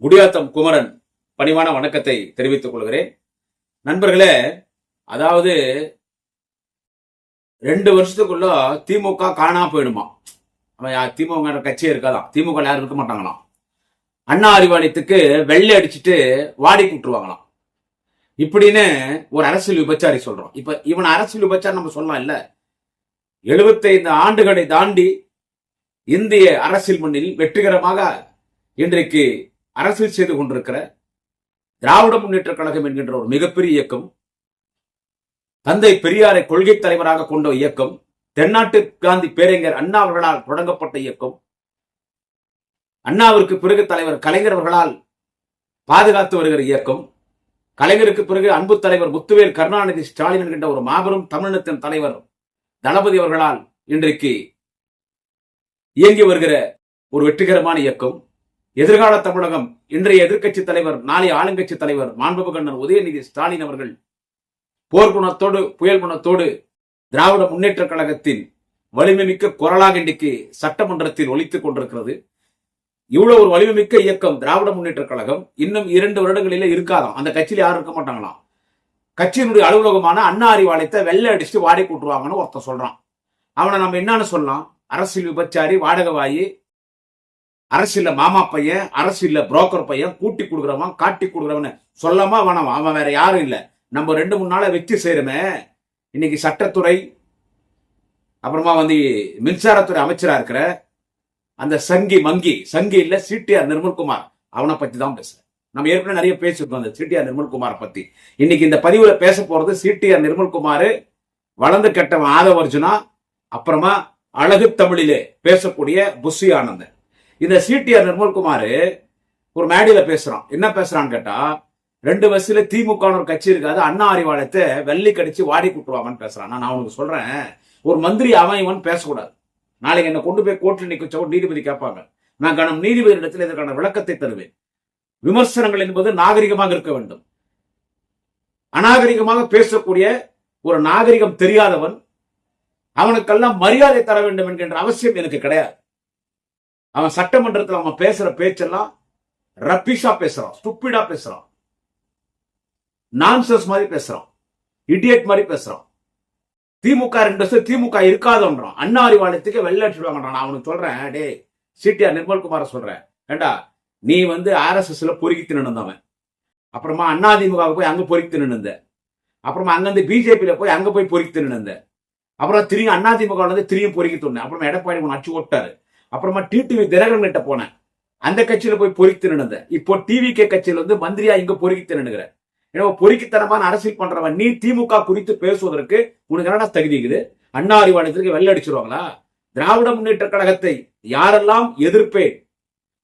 குடியாத்தம் குமரன் பணிவான வணக்கத்தை தெரிவித்துக் கொள்கிறேன். நண்பர்களே, அதாவது 2 வருஷத்துக்குள்ள திமுக காணா போயிடுமா? திமுக கட்சியே இருக்காதான், திமுக யாரும் இருக்க மாட்டாங்களாம். அண்ணா அறிவாலயத்துக்கு வெள்ளை அடிச்சுட்டு வாடி கூட்டுருவாங்களாம். இப்படின்னு ஒரு அரசியல் விபச்சாரி சொல்றோம். இப்ப இவன் அரசியல் விபச்சாரி நம்ம சொல்லலாம் இல்ல. 75 ஆண்டுகளை தாண்டி இந்திய அரசியல் மண்ணில் வெற்றிகரமாக இன்றைக்கு அரசியல் செய்து கொண்டிருக்கிற திராவிட முன்னேற்ற கழகம் என்கின்ற ஒரு மிகப்பெரிய இயக்கம், தந்தை பெரியாரை கொள்கை தலைவராக கொண்ட இயக்கம், தென்னாட்டு காந்தி பேரறிஞர் அண்ணா அவர்களால் தொடங்கப்பட்ட இயக்கம், அண்ணாவிற்கு பிறகு தலைவர் கலைஞர் அவர்களால் பாதுகாத்து வருகிற இயக்கம், கலைஞருக்கு பிறகு அன்பு தலைவர் முத்துவேல் கருணாநிதி ஸ்டாலின் என்கின்ற ஒரு மாபெரும் தமிழினத்தின் தலைவர் தளபதி அவர்களால் இன்றைக்கு இயங்கி வருகிற ஒரு வெற்றிகரமான இயக்கம். எதிர்கால தமிழகம், இன்றைய எதிர்க்கட்சி தலைவர், நாளைய ஆளுங்கட்சி தலைவர் மாண்புமிகு உதயநிதி ஸ்டாலின் அவர்கள் போர் குணத்தோடு புயல் குணத்தோடு திராவிட முன்னேற்ற கழகத்தின் வலிமை மிக்க குரலாக இன்றைக்கு சட்டமன்றத்தில் ஒலித்துக் கொண்டிருக்கிறது. இவ்வளவு ஒரு வலிமை மிக்க இயக்கம் திராவிட முன்னேற்ற கழகம் இன்னும் 2 வருடங்களிலே இருக்காதாம். அந்த கட்சியில யாரும் இருக்க மாட்டாங்களாம். கட்சியினுடைய அலுவலகமான அண்ணா அறிவாலயத்தை வெள்ளை அடிச்சுட்டு வாடி கூட்டுருவாங்கன்னு ஒருத்தன் சொல்றான். அவனை நம்ம என்னன்னு சொல்லலாம்? அரசியல் விபச்சாரி, வாடகவாயி, அரசியல்ல மாமா பையன், அரசியல்ல புரோக்கர் பையன், கூட்டி கொடுக்குறவன், காட்டி கொடுக்குறவன் சொல்லாம வேணாம். அவன் வேற யாரும் இல்ல. நம்ம 2-3 நாளா வெற்றி செய்யறமே. இன்னைக்கு சட்டத்துறை, அப்புறமா மின்சாரத்துறை அமைச்சரா இருக்கிற அந்த சங்கி இல்ல சிடிஆர் நிர்மல்குமார், அவனை பத்தி தான் பேசுறேன். நம்ம ஏற்கனவே நிறைய பேசிருக்கோம் அந்த சிடிஆர் நிர்மல்குமார் பத்தி. இன்னைக்கு இந்த பதிவுல பேச போறது சிடிஆர் நிர்மல்குமார், வளர்ந்து கெட்டவன் ஆதவ அர்ஜுனா, அப்புறமா அழகு தமிழிலே பேசக்கூடிய புஷி ஆனந்தன். இந்த சிடிஆர் நிர்மல்குமார் ஒரு மேடையில பேசுறான். என்ன பேசுறான்னு கேட்டா, 2 வருஷத்துல திமுக ஒரு கட்சி இருக்காது, அண்ணா அறிவாலயத்தை வெள்ளி கடிச்சு வாடி கூட்டுவாங்கன்னு பேசுறான். நான் உனக்கு சொல்றேன், ஒரு மந்திரி அவன் இவன் பேசக்கூடாது. நாளைக்கு என்ன கொண்டு போய் கோர்ட்டில் நிக்க நீதிபதி கேட்பாங்க. நான் கணம் நீதிபதி இடத்துல இதற்கான விளக்கத்தை தருவேன். விமர்சனங்கள் என்பது நாகரிகமாக இருக்க வேண்டும். அநாகரிகமாக பேசக்கூடிய ஒரு நாகரிகம் தெரியாதவன், அவனுக்கெல்லாம் மரியாதை தர வேண்டும் என்கின்ற அவசியம் எனக்கு கிடையாது. அவன் சட்டமன்றத்தில் அவன் பேசுற பேச்செல்லாம் ரப்பிஷா பேசுறான், ஸ்டூபிடா பேசுறான், நான்சென்ஸ் மாதிரி பேசுறான், இடியட் மாதிரி பேசுறான். திமுக 2 வருஷம் திமுக இருக்காதுன்றான். அண்ணா அறிவாலயத்துக்கு வெள்ளை அடிச்சுடுவாங்க. நான் அவனுக்கு சொல்றேன், டே சிடிஆர் நிர்மல்குமார சொல்றேன், ஏண்டா நீ RSSல பொறுக்கி நின்றவன், அப்புறமா அதிமுக போய் அங்க பொறுக்கி நின்ற, அப்புறமா அங்கிருந்து பிஜேபியில போய் அங்க போய் பொறுக்கி நின்ற, அப்புறம் திரும்பி அதிமுக திரும்பி பொறுக்கி தோணும். அப்புறமா எடப்பாடி உன்னை அச்சு ஓட்டாரு. அப்புறமா டிடிவி தினகரன் கிட்ட போனேன், அந்த கட்சியில போய் பொறுக்கி நின்ற. இப்போ டிவிகே கட்சியில மந்திரியா இங்க பொறுக்கி நின்னுகிற. ஏன்னா பொறுக்கித்தனமான அரசியல் பண்றவன் நீ. திமுக குறித்து பேசுவதற்கு உனக்கு என்னடா தகுதி இருக்குது? அண்ணா அறிவாலயத்திற்கு வெள்ளை அடிச்சிருவாங்களா? திராவிட முன்னேற்ற கழகத்தை யாரெல்லாம் எதிர்ப்பேன்,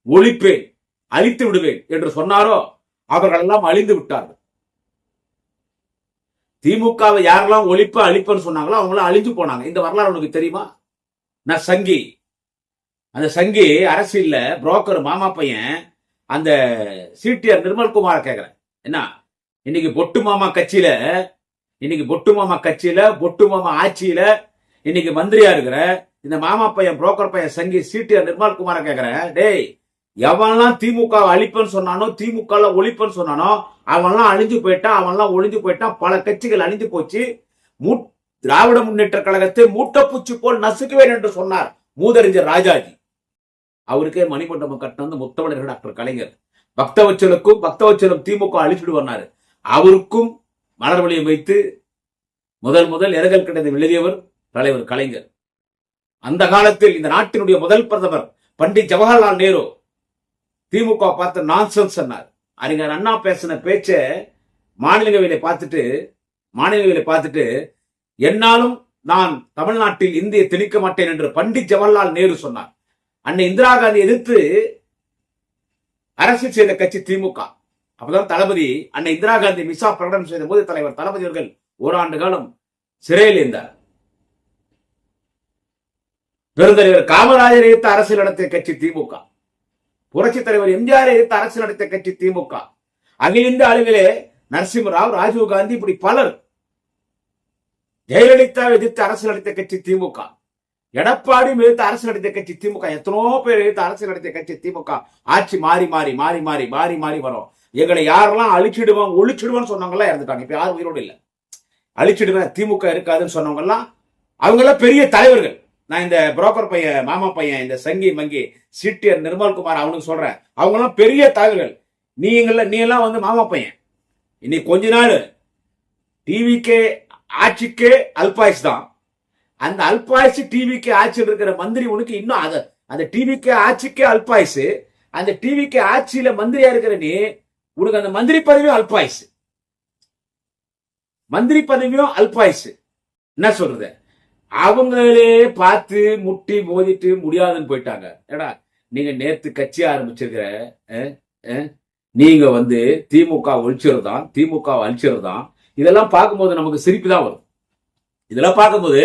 ஒழிப்பேன், அழித்து விடுவேன் என்று சொன்னாரோ அவர்கள் எல்லாம் அழிந்து விட்டார்கள். திமுகவை யாரெல்லாம் ஒழிப்ப அழிப்பன்னு சொன்னாங்களோ அவங்களாம் அழிஞ்சு போனாங்க. இந்த வரலாறு உனக்கு தெரியுமா? நான் சங்கி, அந்த சங்கி அரசியல்ல புரோக்கர் மாமா பையன் அந்த சிடிஆர் நிர்மல்குமார கேக்குறேன், என்ன இன்னைக்கு பொட்டு மாமா கட்சியில பொட்டு மாமா ஆட்சியில இன்னைக்கு மந்திரியா இருக்கிற இந்த மாமா பையன் புரோக்கர் பையன் சங்கி சிடிஆர் நிர்மல்குமார கேக்குறேன், டேய் எவன்லாம் திமுக அழிப்பன்னு சொன்னானோ, திமுக ஒழிப்பன்னு சொன்னானோ அவன்லாம் அழிஞ்சு போயிட்டான், அவன்லாம் ஒழிஞ்சு போயிட்டான். பல கட்சிகள் அழிஞ்சு போச்சு. திராவிட முன்னேற்ற கழகத்தை மூட்டைப்பூச்சி போல் நசுக்குவேன் என்று சொன்னார் மூதறிஞர் ராஜாஜி. அவருக்கே மணிமண்டபம் கட்டின முத்தமிழர் டாக்டர் கலைஞர். பக்தவச்சலுக்கும் திமுக அழிச்சுடுவார். அவருக்கும் மலர் வளையம் வைத்து முதல் இரங்கல் கடிதம் எழுதியவர் தலைவர் கலைஞர். அந்த காலத்தில் இந்த நாட்டினுடைய முதல் பிரதமர் பண்டிட் ஜவஹர்லால் நேரு திமுக பார்த்து நான்சென்ஸ் சொன்னார். அறிஞர் அண்ணா பேசின பேச்ச மாநிலங்களவையில பார்த்துட்டு என்னாலும் நான் தமிழ்நாட்டில் இந்தியை திணிக்க மாட்டேன் என்று பண்டிட் ஜவஹர்லால் நேரு சொன்னார். அன்னை இந்திரா காந்தி எதிர்த்து அரசியல் செய்த கட்சி திமுக. அப்பதான் தளபதி அன்னை இந்திரா காந்தி மிசா பிரகடனம் செய்த போது தலைவர் தளபதி அவர்கள் 1 ஆண்டு காலம் சிறையில் இருந்தார். பெருந்தலைவர் காமராஜர் எதிர்த்து அரசியல் நடத்திய கட்சி திமுக. புரட்சி தலைவர் எம்ஜிஆர் எதிர்த்து அரசியல் நடத்திய கட்சி திமுக. அகில இந்திய அளவிலே நரசிம்மராவ், ராஜீவ் காந்தி, இப்படி பலர், ஜெயலலிதா எதிர்த்து அரசியல் நடத்திய கட்சி திமுக. எடப்பாடியும் எதிர்த்து அரசு நடத்திய கட்சி திமுக. எத்தனோ பேர் எதிர்த்து அரசு நடத்திய கட்சி திமுக. ஆட்சி மாறி மாறி மாறி மாறி மாறி மாறி வரும். எங்களை யாரெல்லாம் அழிச்சிடுவான் ஒழிச்சிடுவான்னு சொன்னவங்க இறந்துட்டாங்க. இப்ப யாரும் உயிரோடு இல்லை. அழிச்சிடுவேன் திமுக இருக்காதுன்னு சொன்னவங்க எல்லாம் அவங்க எல்லாம் பெரிய தலைவர்கள். நான் இந்த புரோக்கர் பையன், மாமா பையன், இந்த சங்கி மங்கி சிட்டியர் நிர்மல்குமார் அவனுக்கு சொல்றேன். அவங்க எல்லாம் பெரிய தலைவர்கள். நீ எல்லாம் வந்து மாமா பையன். இன்னைக்கு கொஞ்ச நாள் டிவிக்கே ஆட்சிக்கே அல்பாயுஸ் தான். அந்த அல்பாயுஸ் டிவிக்கு ஆட்சியில் இருக்கிற மந்திரி உனக்கு இன்னும் அந்த டிவிக்கு ஆட்சிக்கே அல்பாயுஸ். அந்த டிவிக்கு ஆட்சியில மந்திரியா இருக்கிற நீ உனக்கு அந்த மந்திரி பதவியும் அல்பாயுஸ். மந்திரி பதவியும் அல்பாயுஸ். என்ன சொல்றது? அவங்களே பார்த்து முட்டி மோதிட்டு முடியாதுன்னு போயிட்டாங்க. ஏடா நீங்க நேத்து கட்சி ஆரம்பிச்சிருக்கிற நீங்க வந்து திமுக ஒழிச்சிருந்தான், திமுக அழிச்சிருந்தான். இதெல்லாம் பார்க்கும்போது நமக்கு சிரிப்பு தான் வரும். இதெல்லாம் பார்க்கும்போது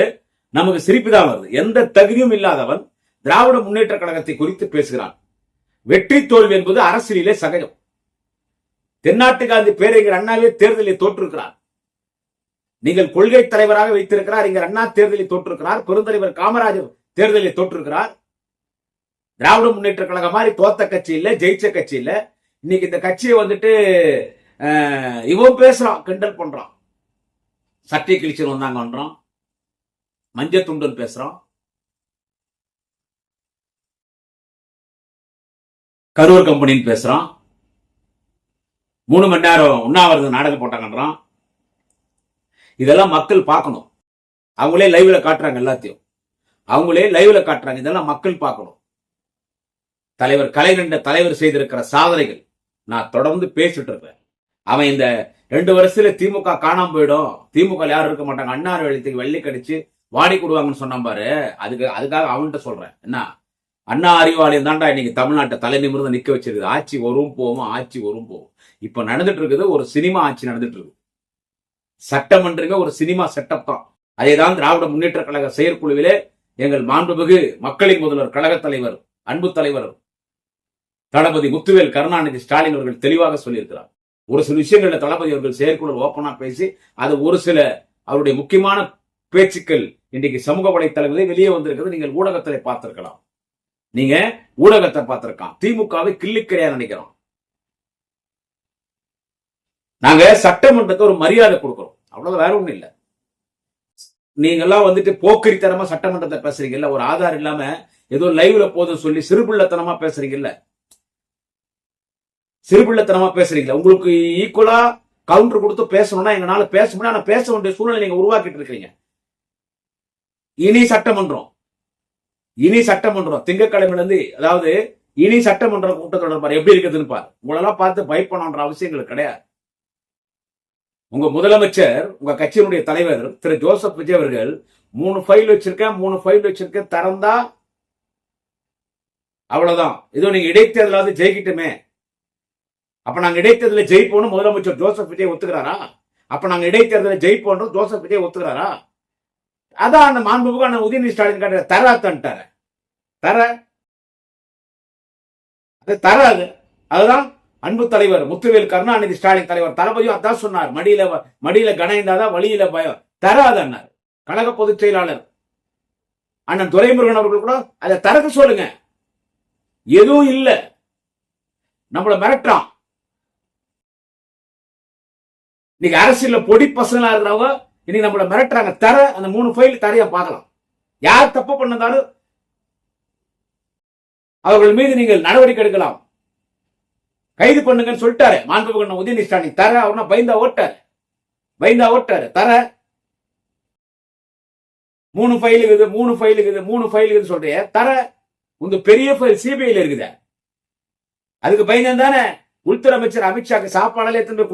நமக்கு சிரிப்பு தான் வருது. எந்த தகுதியும் இல்லாதவன் திராவிட முன்னேற்ற கழகத்தை குறித்து பேசுகிறான். வெற்றி தோல்வி என்பது அரசியலிலே சகஜம். தென்னாட்டு காந்தி பேரறிஞர் அண்ணாவே தேர்தலில் தோற்றிருக்கிறார். நீங்கள் கொள்கை தலைவராக வைத்திருக்கிறார். இங்க அண்ணா தேர்தலில் தோற்றிருக்கிறார். பெருந்தலைவர் காமராஜர் தேர்தலில் தோற்றிருக்கிறார். திராவிட முன்னேற்ற கழகம் மாதிரி தோத்த கட்சி இல்ல, ஜெயிச்ச கட்சி இல்ல. இன்னைக்கு இந்த கட்சியை வந்துட்டு இவன் பேசுறான், கிண்டல் பண்றான். சட்டை கிழிச்சல் வந்தாங்கன்றான், மஞ்ச துண்டுன்னு பேசுறான், கரூர் கம்பெனின்னு பேசுறான், 3 மணி நேரம் உண்ணாவிரதம் நாடகம் போட்டாங்கன்றான். இதெல்லாம் மக்கள் பார்க்கணும். அவங்களே லைவ்ல காட்டுறாங்க. எல்லாத்தையும் அவங்களே லைவ்ல காட்டுறாங்க. இதெல்லாம் மக்கள் பார்க்கணும். தலைவர் கலைஞர் தலைவர் செய்திருக்கிற சாதனைகள் நான் தொடர்ந்து பேசிட்டு இருப்பேன். அவன் இந்த 2 வருஷத்துல திமுக காணாம போயிடும், திமுக யாரும் இருக்க மாட்டாங்க, அண்ணார் வெள்ளத்துக்கு வெள்ளி கடிச்சு வாடி கொடுவாங்கன்னு சொன்னான் பாரு. அதுக்காக அவன்கிட்ட சொல்றேன். என்ன அண்ணா அறிவாலயம் தாண்டா இன்னைக்கு தமிழ்நாட்டை தலை நிமிர்ந்து நிக்க வச்சிருக்கு. ஆட்சி வரும் போவோம், ஆட்சி வரும் போவோம். இப்ப நடந்துட்டு இருக்குது ஒரு சினிமா ஆட்சி நடந்துட்டு இருக்கு. சட்டமன்றங்க ஒரு சினிமா செட்டப் தான். அதேதான் திராவிட முன்னேற்ற கழக செயற்குழுவிலே எங்கள் மாண்புமிகு மக்களின் முதல்வர் கழக தலைவர் அன்பு தலைவர் தளபதி முத்துவேல் கருணாநிதி ஸ்டாலின் அவர்கள் தெளிவாக சொல்லியிருக்கிறார். ஒரு சில விஷயங்கள்ல தளபதி அவர்கள் செயற்குழு ஓப்பனா பேசி அது ஒரு சில அவருடைய முக்கியமான பேச்சுக்கள் இன்றைக்கு சமூக வலைத்தளங்களில் வெளியே வந்திருக்கிறது. நீங்கள் ஊடகத்தை பார்த்திருக்கலாம். நீங்க ஊடகத்தை பார்த்திருக்கலாம். திமுகவை கிள்ளிக்கரையா நினைக்கிறோம். நாங்க சட்டமன்றத்தை ஒரு மரியாதை கொடுக்கிறோம், அவ்வளவு வேற ஒண்ணும் இல்ல. நீங்க எல்லாம் வந்துட்டு போக்கிரித்தனமா சட்டமன்றத்தை பேசுறீங்கல்ல, ஒரு ஆதாரம் இல்லாம ஏதோ லைவ்ல போதும் சொல்லி சிறுபிள்ளத்தனமா பேசுறீங்கல்ல, சிறுபிள்ளத்தனமா பேசுறீங்களா? உங்களுக்கு ஈக்குவலா கவுண்டர் கொடுத்து பேசணும்னா எங்களால பேச முடியும். ஆனா பேச வேண்டிய சூழ்நிலை நீங்க உருவாக்கிட்டு இருக்கீங்க. இனி சட்டமன்றம் திங்கட்கிழமையில இருந்து, அதாவது இனி சட்டமன்ற கூட்டத்தொடர் பாரு எப்படி இருக்குதுன்னு பாரு. உங்களெல்லாம் பார்த்து பயப்படணுன்ற அவசியங்கள் கிடையாது. உங்க முதலமைச்சர், உங்க கட்சியினுடைய தலைவர் திரு ஜோசப் விஜய் அவர்கள் 3 ஃபைல் வச்சிருக்கேன் திறந்தா அவ்வளவுதான். ஏதோ நீங்க இடைத்தேர்தலாவது ஜெயிக்கிட்டுமே, அப்ப நாங்க இடைத்தேர்தல ஜெயிப்போம் முதலமைச்சர் ஜோசப் விஜய் ஒத்துக்கிறாரா? அப்ப நாங்க இடைத்தேர்தல ஜெயிப்போம் ஜோசப் விஜய் ஒத்துக்கிறாரா? அதான் அந்த மாண்புமிகு உதயநிதி ஸ்டாலின் காட்டுற தராத்தான்ட்டாரு. தராது. அதுதான் அன்பு தலைவர் முத்துவேல் கருணாநிதி ஸ்டாலின் தலைவர் தளபதியும் அதான் சொன்னார். மடியில கணைந்தாதான் வழியில பயம். தராது அண்ணார் கழக பொதுச் செயலாளர் அண்ணன் துரைமுருகன் அவர்கள் கூட அதை தரக்கு சொல்லுங்க. எதுவும் இல்ல, நம்மள மிரட்டான். இன்னைக்கு அரசியல்ல பொடி பசங்களா இருக்கிறவங்க இன்னைக்கு நம்மள மிரட்டுறாங்க. அந்த 3 ஃபைல் தரையா பார்க்கலாம். யார் தப்பு பண்ணதாலும் அவர்கள் மீது நீங்கள் நடவடிக்கை எடுக்கலாம், கைது பண்ணுங்கன்னு சொல்லிட்டாரு மாண்புமிகு உதயநிதி ஸ்டாலின். அவர்னா பயந்தா ஓட்டாரு. 3 ஃபைல் சொல்றேன். உங்க பெரிய ஃபைல் சிபிஐல இருக்குது. அதுக்கு பயந்து தானே உள்துறை அமைச்சர் அமித்ஷாக்கு சாப்பாடு எடுத்துட்டு போய்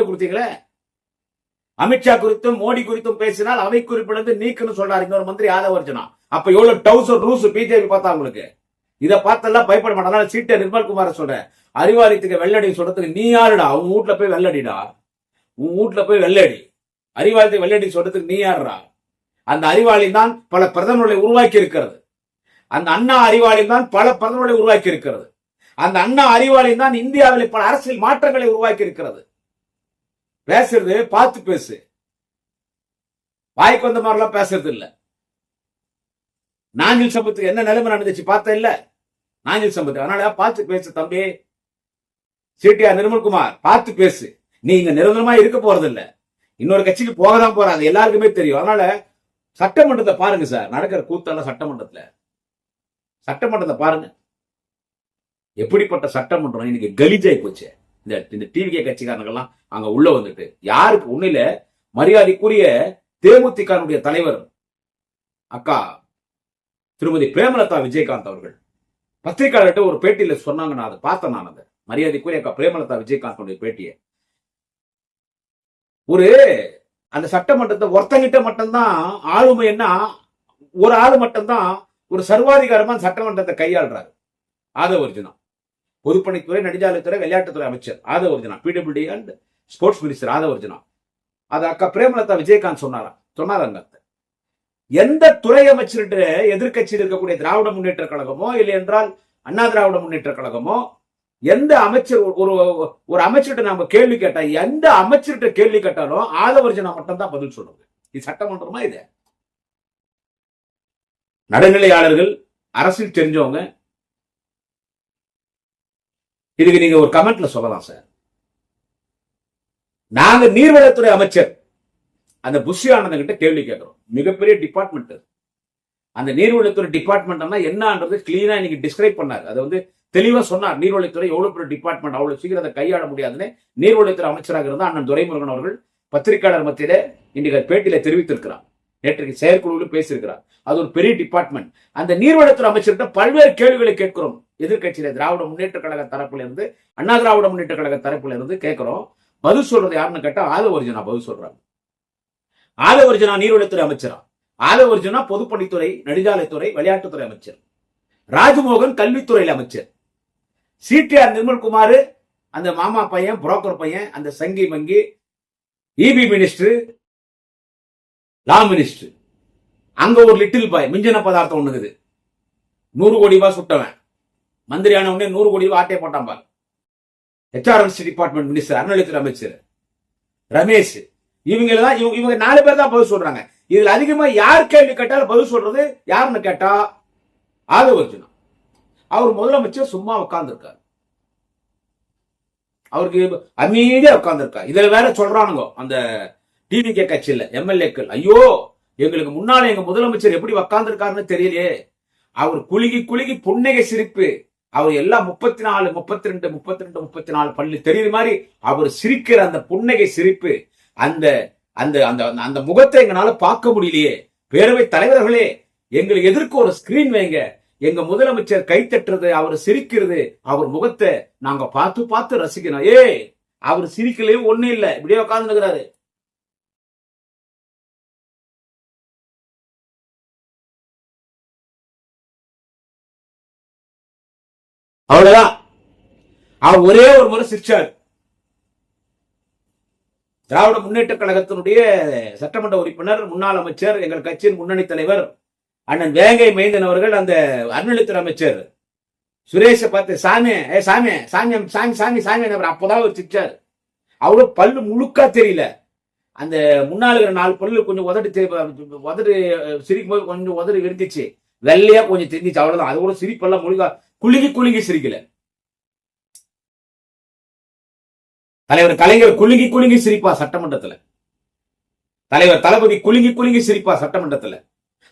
கொடுத்தீங்களே. அமித்ஷா குறித்தும் மோடி குறித்தும் பேசினால் அவை குறிப்பிலிருந்து நீக்குன்னு சொல்றாரு இன்னொரு மந்திரி ஆதவர்ஜனா. அப்ப எவ்வளவு டவுசர் ரூஸ் பிஜேபி பார்த்தா உங்களுக்கு? இதை பார்த்தெல்லாம் பயப்பட மாட்டாங்க. சீட்டை நிர்மல்குமார சொல்றேன், அறிவாலயத்துக்கு வெள்ளடி சொல்றதுக்கு நீ யாருடா? உன் வீட்டுல போய் வெள்ளடிடா, உன் வீட்டுல போய் வெள்ளடி. அறிவாலயத்துக்கு வெள்ளடி சொல்றதுக்கு நீ யாருடா? அந்த அறிவாலயம் தான் பல பிரதமர்களை உருவாக்கி இருக்கிறது. அந்த அண்ணா அறிவாலயம் தான் பல பிரதமர்களை உருவாக்கி இருக்கிறது. அந்த அண்ணா அறிவாலயம் தான் இந்தியாவில் பல அரசியல் மாற்றங்களை உருவாக்கி இருக்கிறது. பேசுறது பார்த்து பேசு, வாய்க்கு வந்த மாதிரிலாம் பேசுறது இல்ல. நாஞ்சில் சம்பத்துக்கு என்ன நிலைமை நடந்துச்சு பார்த்த இல்ல? நாஞ்சில் சம்பத்து. அதனால பார்த்து பேசு தம்பி. சிடிஆர் நிர்மல்குமார் பார்த்து பேசு. நீ இங்க நிரந்தரமா இருக்க போறது இல்ல, இன்னொரு கட்சிக்கு போகதான் போறாங்க, எல்லாருக்குமே தெரியும். அதனால சட்டமன்றத்தை பாருங்க சார், நடக்கிற கூத்தெல்லாம் சட்டமன்றத்தை பாருங்க. எப்படிப்பட்ட சட்டமன்றம் இன்னைக்கு கலிஜாய் போச்சு. இந்த டிவிகே கட்சிக்காரங்கெல்லாம் அங்க உள்ள வந்துட்டு யாருக்கு உண்மையில மரியாதைக்குரிய தேமுதிக தலைவர் அக்கா திருமதி பிரேமலதா விஜயகாந்த் அவர்கள் பத்திரிகையாளர்கிட்ட ஒரு பேட்டியில சொன்னாங்க. நான் அதை பார்த்தேன். நான் அந்த மரியாதைக்குரிய அக்கா பிரேமலதா விஜயகாந்த் பேட்டிய ஒரு அந்த சட்டமன்றத்தை ஒருத்தங்கிட்ட மட்டும்தான் ஆளுமைன்னா ஒரு ஆளு மட்டும்தான் ஒரு சர்வாதிகாரமா சட்டமன்றத்தை கையாளுறாரு. ஆதவர்ஜுனா பொதுப்பணித்துறை, நெடுஞ்சாலைத்துறை, விளையாட்டுத்துறை அமைச்சர் Aadhav Arjuna, PWD and sports minister Aadhav Arjuna. அது அக்கா பிரேமலதா விஜயகாந்த் சொன்னாராங்க. எந்த துறை அமைச்சர்கிட்ட எதிர்கட்சியில் இருக்கக்கூடிய திராவிட முன்னேற்ற கழகமோ இல்லை என்றால் அண்ணா திராவிட முன்னேற்ற கழகமோ எந்த அமைச்சர் ஒரு அமைச்சர்கிட்ட நாம கேள்வி கேட்டா, எந்த அமைச்சர்கிட்ட கேள்வி கேட்டாலும் ஆதவர்ஜுனா மட்டும் தான் பதில் சொல்றது. இது சட்டமன்றமா? இது நடுநிலையாளர்கள், அரசியல் தெரிஞ்சவங்க, இதுக்கு நீங்க ஒரு கமெண்ட்ல சொல்லலாம் சார். நாங்க நீர்வளத்துறை அமைச்சர் அந்த புஷி ஆனந்த கிட்ட கேள்வி கேட்கிறோம். மிகப்பெரிய டிபார்ட்மெண்ட் அந்த நீர்வளத்துறை டிபார்ட்மெண்ட் என்னன்றது கிளீனா இன்னைக்கு டிஸ்கிரைப் பண்ணார். அதை தெளிவா சொன்னார். நீர்வளத்துறை எவ்வளவு பெரிய டிபார்ட்மெண்ட், அவ்வளவு சீக்கிரம் அதை கையாள முடியாதுன்னு நீர்வளத்துறை அமைச்சராக இருந்தா அண்ணன் துரைமுருகன் அவர்கள் பத்திரிகையாளர் மத்தியில இன்னைக்கு பேட்டியில தெரிவித்திருக்கிறார். நேற்றைக்கு செயற்குழுவில் பேசியிருக்கிறார். அது ஒரு பெரிய டிபார்ட்மெண்ட். அந்த நீர்வளத்துறை அமைச்சர்கிட்ட பல்வேறு கேள்விகளை கேட்கிறோம். எதிர்கட்சியில திராவிட முன்னேற்ற கழக தரப்புல இருந்து, அண்ணா திராவிட முன்னேற்ற கழக தரப்புல இருந்து கேட்கிறோம். பதில் சொல்றது யாருன்னு கேட்டா ஆதவர்ஜுனா பதில் சொல்றாங்க. ஆதவர்ஜுனா நீர்வளத்துறை அமைச்சரா, ஆதவர்ஜுனா பொதுப்பணித்துறை, நெடுஞ்சாலைத்துறை, விளையாட்டுத்துறை அமைச்சர், ராஜ்மோகன் கல்வித்துறையில் அமைச்சர், சிடிஆர் நிர்மல்குமார் அந்த மாமா பையன், புரோக்கர் பையன், அந்த சங்கி மங்கி இபி மினிஸ்டர், லா மினிஸ்டர். அங்க ஒரு லிட்டில் பாய் மிஞ்சின பதார்த்தம் ஒண்ணுக்குது. 100 கோடி ரூபாய் சுட்டவன் மந்திரியான உடனே 100 கோடி ரூபாய் ஆட்டே போட்டான் பாரு. ஹெச்ஆர்என்சி டிபார்ட்மெண்ட் மினிஸ்டர், அறநிலையத்துறை அமைச்சர் ரமேஷ். இவங்க 4 பேர் தான் பதில் சொல்றாங்க. இதுல அதிகமா யார் கேள்வி கேட்டாலும் பதில் சொல்றது யாருன்னு கேட்டா ஆதவர்ஜுனா. அவர் முதலமைச்சர் சும்மா உட்கார்ந்துருக்காரு. அவருக்கு அமைதியா உட்கார்ந்துருக்காரு. இதுல வேற சொல்றானுங்க அந்த டிவிகே கட்சியில எம்எல்ஏக்கள், ஐயோ எங்களுக்கு முன்னால எங்க முதலமைச்சர் எப்படி உட்கார்ந்துருக்காருன்னு தெரியலையே. அவர் குலுகி புன்னகை சிரிப்பு. அவர் எல்லாம் 34, 32 பள்ளி தெரியுற மாதிரி அவர் சிரிக்கிற அந்த புன்னகை சிரிப்பு, அந்த அந்த அந்த அந்த முகத்தை எங்களால பார்க்க முடியலையே. பேரவை தலைவர்களே, எங்களுக்கு எதிர்க்க ஒரு ஸ்கிரீன் வைங்க. எங்க முதலமைச்சர் கை தட்டுறது, அவர் சிரிக்கிறது, அவர் முகத்தை நாங்க பார்த்து ரசிக்கணும். அவர் சிரிக்கலையே ஒண்ணு இல்ல, இப்படியே உட்கார்ந்துருக்கிறாரு. அவ்வளவுதான். அவர் ஒரே ஒரு முறை சிரிச்சார். திராவிட முன்னேற்ற கழகத்தினுடைய சட்டமன்ற உறுப்பினர், முன்னாள் அமைச்சர், எங்கள் கட்சியின் முன்னணி தலைவர் அண்ணன் வேங்கை மைந்தன் அவர்கள் அந்த அறநிலையத்துறை அமைச்சர் சுரேஷை பார்த்து சாமி சாமி சாமி சாமி சாமி சாமி அப்பதான் ஒரு சிரிச்சார். அவ்வளவு பல்லு முழுக்கா தெரியல. அந்த முன்னாள் 4 பல்லு கொஞ்சம் உதடு சிரிக்கும் போது கொஞ்சம் உதடு இருந்துச்சு, வெள்ளையா கொஞ்சம் தெரிஞ்சிச்சு, அவ்வளவுதான். அது கூட சிரிப்பெல்லாம் முழுக்கா குலுங்கி சிரிக்கல. தலைவர் கலைஞர் குலுங்கி சிரிப்பா சட்டமன்றத்துல. தலைவர் தளபதி குலுங்கி சிரிப்பா சட்டமன்றத்துல.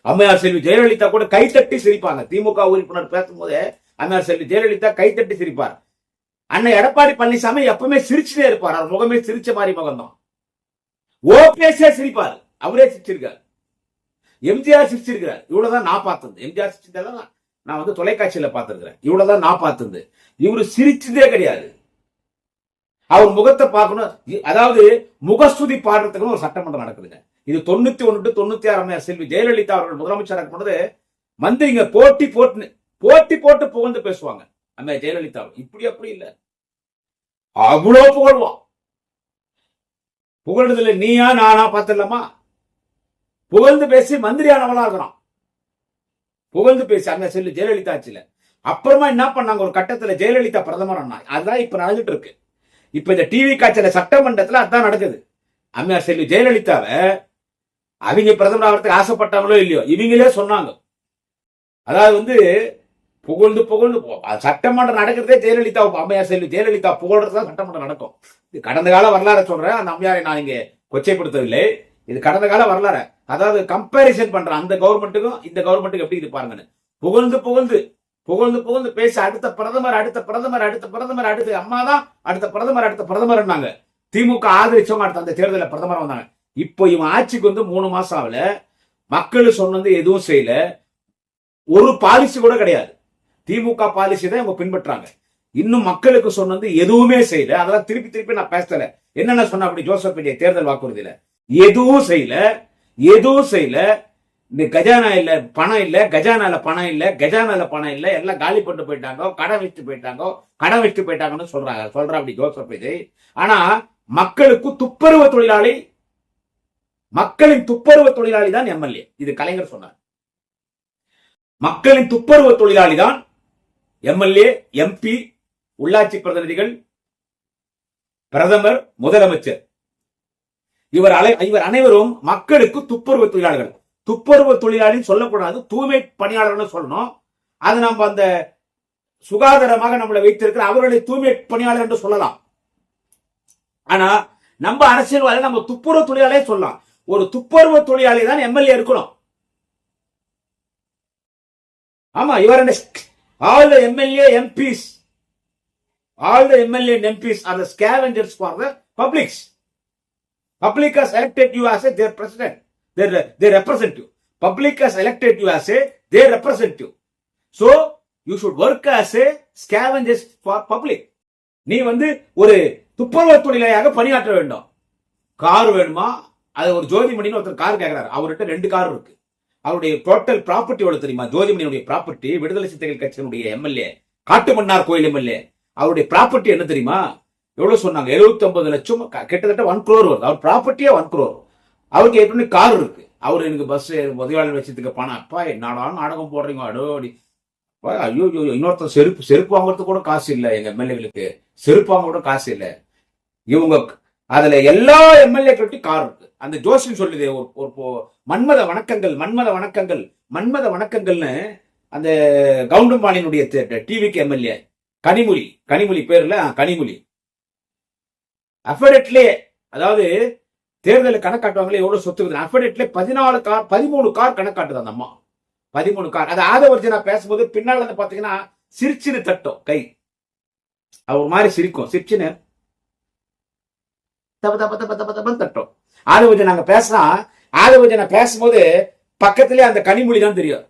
அம்மையார் செல்வி ஜெயலலிதா கூட கைத்தட்டி சிரிப்பாங்க. திமுக உறுப்பினர் பேசும்போது அம்மையார் செல்வி ஜெயலலிதா கைத்தட்டி சிரிப்பார். அண்ணன் எடப்பாடி பழனிசாமி எப்பவுமே சிரிச்சுட்டே இருப்பார். அவர் முகமே சிரிச்ச மாதிரி முகம் தான். ஓபிஎஸ் சிரிப்பார், அவரே சிரிச்சிருக்கார். எம்ஜிஆர் சிரிச்சிருக்கிறார். இவ்வளவுதான் நான் பார்த்தது. எம்ஜிஆர் சிரிச்சதெல்லாம் நான் தொலைக்காட்சியில பார்த்திருக்கிறேன். இவ்வளவுதான் நான் பார்த்தது. இவரு சிரிச்சதே கிடையாது. அவர் முகத்தை பார்க்கணும். அதாவது முகஸ்துதி பாடுறதுக்கு ஒரு சட்டமன்றம் நடக்குதுங்க. இது 91 to 96 செல்வி ஜெயலலிதா அவர்கள் முதலமைச்சராக இருக்கும்போது மந்திரிங்க போட்டி போட்டு புகழ்ந்து பேசுவாங்க. அம்மா ஜெயலலிதா இப்படி அப்படி இல்ல, அவ்வளவு புகழ்வான். புகழ்றதுல நீயா நானா பார்த்துலாமா? புகழ்ந்து பேசி மந்திரியானவளா இருக்கிறான். புகழ்ந்து பேசி அங்க செல்வி ஜெயலலிதா ஆச்சுல. அப்புறமா என்ன பண்ணாங்க, ஒரு கட்டத்துல ஜெயலலிதா பிரதமர் ஆனாங்க. அதுதான் இப்ப நடந்துட்டு இருக்கு. இப்ப இந்த டிவி காட்சியில சட்டமன்றத்துல அதான் நடக்குது. அம்மையார் செல்வி ஜெயலலிதாவை அவங்க பிரதமர் ஆகிறதுக்கு ஆசைப்பட்டாங்களோ இல்லையோ, இவங்களே சொன்னாங்க. அதாவது வந்து புகழ்ந்து புகழ்ந்து சட்டமன்றம் நடக்கிறதே ஜெயலலிதா, அம்மையார் செல்வி ஜெயலலிதா புகழ்றதுதான் சட்டமன்றம் நடக்கும். இது கடந்த கால வரலாறு சொல்றேன். அந்த அம்மையாரை நான் இங்க கொச்சைப்படுத்தவில்லை. இது கடந்த கால வரலாறு. அதாவது கம்பேரிசன் பண்றேன் அந்த கவர்மெண்ட்டுக்கும் இந்த கவர்மெண்ட்டுக்கு எப்படி இது பாருங்கன்னு. புகழ்ந்து புகழ்ந்து புகழ்ந்து புகழ்ந்து பேச அடுத்த பிரதமர் அடுத்த பிரதமர் அடுத்த பிரதமர் அடுத்த அம்மா தான் அடுத்த பிரதமர் அடுத்த பிரதமர்னாங்க. திமுக ஆதரிச்சவங்க அடுத்த அந்த தேர்தலில் பிரதமர் வந்தாங்க. இப்போ இவன் ஆட்சிக்கு வந்து 3 மாசம் ஆகல. மக்கள் சொன்னது எதுவும் செய்யல. ஒரு பாலிசி கூட கிடையாது. திமுக பாலிசி தான் இவங்க பின்பற்றாங்க. இன்னும் மக்களுக்கு சொன்னது எதுவுமே செய்யல. அதெல்லாம் திருப்பி திருப்பி நான் பேசல. என்னென்ன சொன்ன அப்படி ஜோசப் தேர்தல் வாக்குறுதியில எதுவும் செய்யல, எதுவும் செய்யல. இந்த கஜானா இல்ல, பணம் இல்ல, கஜானால பணம் இல்ல, கஜானால பணம் இல்ல, எல்லாம் காலி பண்ணிட்டு போயிட்டாங்க, கடன் வச்சுட்டு போயிட்டாங்கன்னு சொல்ற அப்படி ஜோசப் ஆனா மக்களுக்கு துப்புரவு தொழிலாளி, மக்களின் துப்புரவு தொழிலாளி தான் எம்எல்ஏ. இது கலைஞர் சொன்னார். மக்களின் துப்புரவு தொழிலாளி தான் எம்எல்ஏ, எம்பி, உள்ளாட்சி பிரதிநிதிகள், பிரதமர், முதலமைச்சர். இவர் அனைவரும் மக்களுக்கு துப்புரவு தொழிலாளர்கள். துப்புரவு தொழிலாளின்னு சொல்லக்கூடாது, தூய்மை பணியாளர்கள் சொல்லணும். அது நம்ம அந்த சுகாதாரமாக நம்மளை வைத்திருக்கிற அவர்களுடைய தூய்மை பணியாளர் என்று சொல்லலாம். ஆனா நம்ம அரசியல்வாதி நம்ம துப்புரவு தொழிலாளியே சொல்லலாம். ஒரு துப்புரவு தொழிலாளி தான் எம்எல்ஏ இருக்கணும். ஆமா, இவர் all the MLA MPs are the scavengers for the publics. Public has elected you as their president, their representative. Public has elected you as their representative. So you should work as a scavengers for public. நீ வந்து ஒரு துப்புரவு தொழிலாளியாக பணியாற்ற வேண்டும். Car வேணுமா? அது ஒரு ஜோதிமணின்னு ஒருத்தர் கார் கேட்கிறாரு. அவர்கிட்ட 2 கார் இருக்கு. அவருடைய டோட்டல் ப்ராப்பர்ட்டி எவ்வளவு தெரியுமா? ஜோதிமணியுடைய ப்ராப்பர்ட்டி, விடுதலை சிறுத்தைகள் கட்சியினுடைய எம்எல்ஏ, காட்டுமன்னார் கோயில் எம்எல்ஏ, அவருடைய ப்ராப்பர்ட்டி என்ன தெரியுமா? எவ்வளவு சொன்னாங்க? 79 லட்சம், கிட்டத்தட்ட 1 crore வருது. அவர் ப்ராப்பர்ட்டியே 1 crore. அவருக்கு ஏற்கனவே கார் இருக்கு. அவரு எனக்கு பஸ் உதவியாளர் வச்சதுக்கு பணம். அப்பா என்னடா நாடகம் போடுறீங்க அடோடி. ஐயோ இன்னொருத்தர் செருப்பு வாங்குறதுக்கு கூட காசு இல்லை. எங்க எம்எல்ஏகளுக்கு செருப்பு வாங்க கூட காசு இல்லை. இவங்க அதுல எல்லா எம்எல்ஏக்கள்கிட்டையும் கார் இருக்கு. அந்த ஜோசியம் சொல்லுது ஒரு மன்மத வணக்கங்கள்னு அந்த கவுண்டம்பாணியினுடைய டிவிக்கு எம்எல்ஏ கனிமொழி பேர்ல கனிமொழி அஃபடேட்லே, அதாவது தேர்தலில் கணக்காட்டுவாங்களே எவ்வளவு சொத்து அஃபடேட்ல 13 கார் கணக்காட்டுது அந்த அம்மா. 13 கார். அது ஆதவர்ஜனா பேசும்போது பின்னால் வந்து பாத்தீங்கன்னா சிரிச்சுன்னு தட்டும் கை. அவர் மாதிரி சிரிக்கும். சிரிச்சுன்னு தட்டும். ஆதவர்ஜன் நாங்க ஆதவர்ஜன பேசும்போது பக்கத்திலே அந்த கனிமொழி தான் தெரியும்.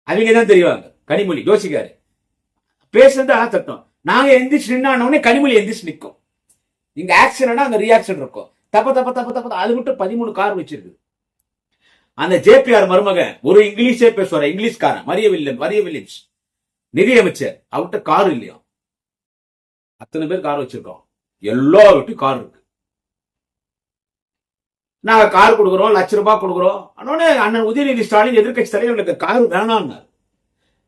அவங்க தான் தெரியுவாங்க. கனிமொழி யோசிக்காரு பேசுறது தட்டும். நாங்க எந்திரிச்சு நின்னோடனே கனிமொழி எந்திரிச்சு நிற்கும். இங்க ஆக்ஷன் அங்க ரியாக்ஷன் இருக்கும். தப்ப அது மட்டும் 13 கார் வச்சிருக்கு. அந்த ஜேபிஆர் மருமகன் ஒரு இங்கிலீஷே பேசுவார். இங்கிலீஷ்காரன் மரிய வில்லியம்ஸ் நிதியமைச்சர், அவர்கிட்ட கார் இல்லையா? அத்தனை பேர் கார் வச்சிருக்கோம். எல்லார்கிட்டையும் கார் இருக்கு. நாங்க கார் கொடுக்குறோம், ₹1,00,000 கொடுக்குறோம். அண்ணன் உதயநிதி ஸ்டாலின் எதிர்கட்சி தலைவர்களுக்கு கார் வேணாம்.